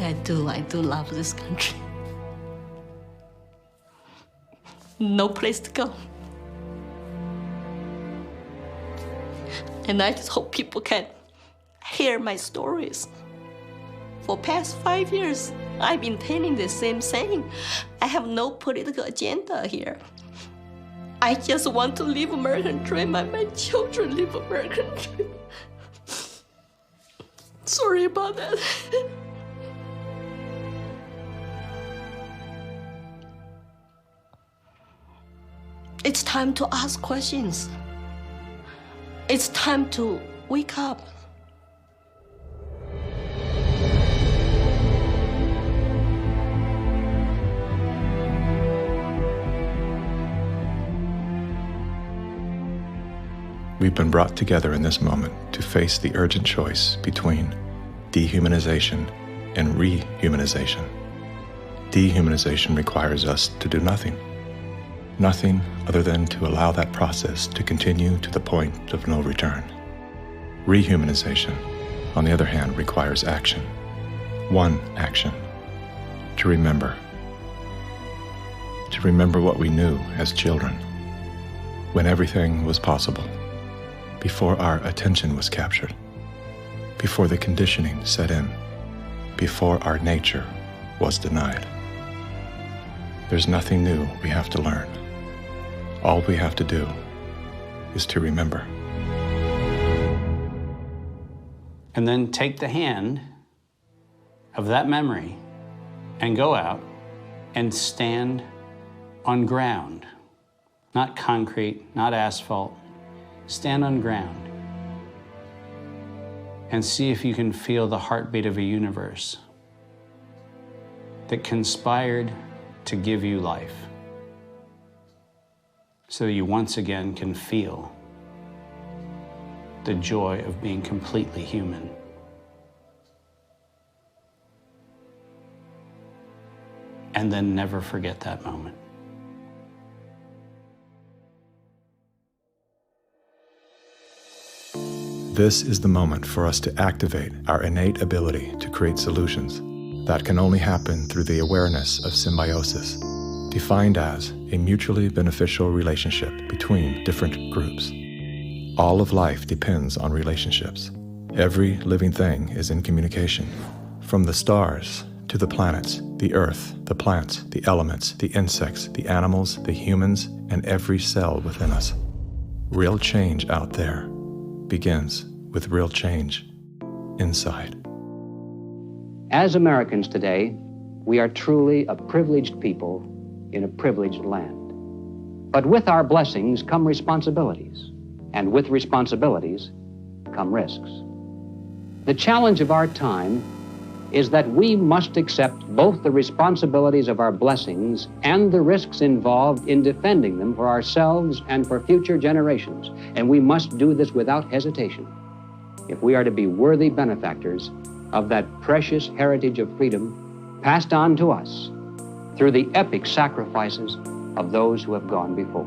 I do love this country. No place to go. And I just hope people can hear my stories. For past 5 years, I've been telling the same thing. I have no political agenda here. I just want to live American dream and my children live American dream. Sorry about that. It's time to ask questions. It's time to wake up. We've been brought together in this moment to face the urgent choice between dehumanization and rehumanization. Dehumanization requires us to do nothing. Nothing other than to allow that process to continue to the point of no return. Rehumanization, on the other hand, requires action. One action: to remember. To remember what we knew as children, when everything was possible, before our attention was captured, before the conditioning set in, before our nature was denied. There's nothing new we have to learn. All we have to do is to remember. And then take the hand of that memory and go out and stand on ground. Not concrete, not asphalt. Stand on ground and see if you can feel the heartbeat of a universe that conspired to give you life, so that you once again can feel the joy of being completely human. And then never forget that moment. This is the moment for us to activate our innate ability to create solutions. That can only happen through the awareness of symbiosis, defined as a mutually beneficial relationship between different groups. All of life depends on relationships. Every living thing is in communication, from the stars to the planets, the earth, the plants, the elements, the insects, the animals, the humans, and every cell within us. Real change out there begins with real change inside. As Americans today, we are truly a privileged people in a privileged land. But with our blessings come responsibilities, and with responsibilities come risks. The challenge of our time is that we must accept both the responsibilities of our blessings and the risks involved in defending them for ourselves and for future generations. And we must do this without hesitation if we are to be worthy benefactors of that precious heritage of freedom passed on to us through the epic sacrifices of those who have gone before.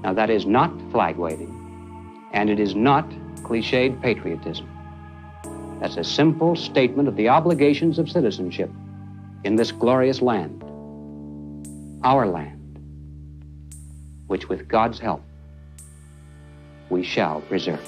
Now, that is not flag waving, and it is not cliched patriotism. That's a simple statement of the obligations of citizenship in this glorious land, our land, which with God's help we shall preserve.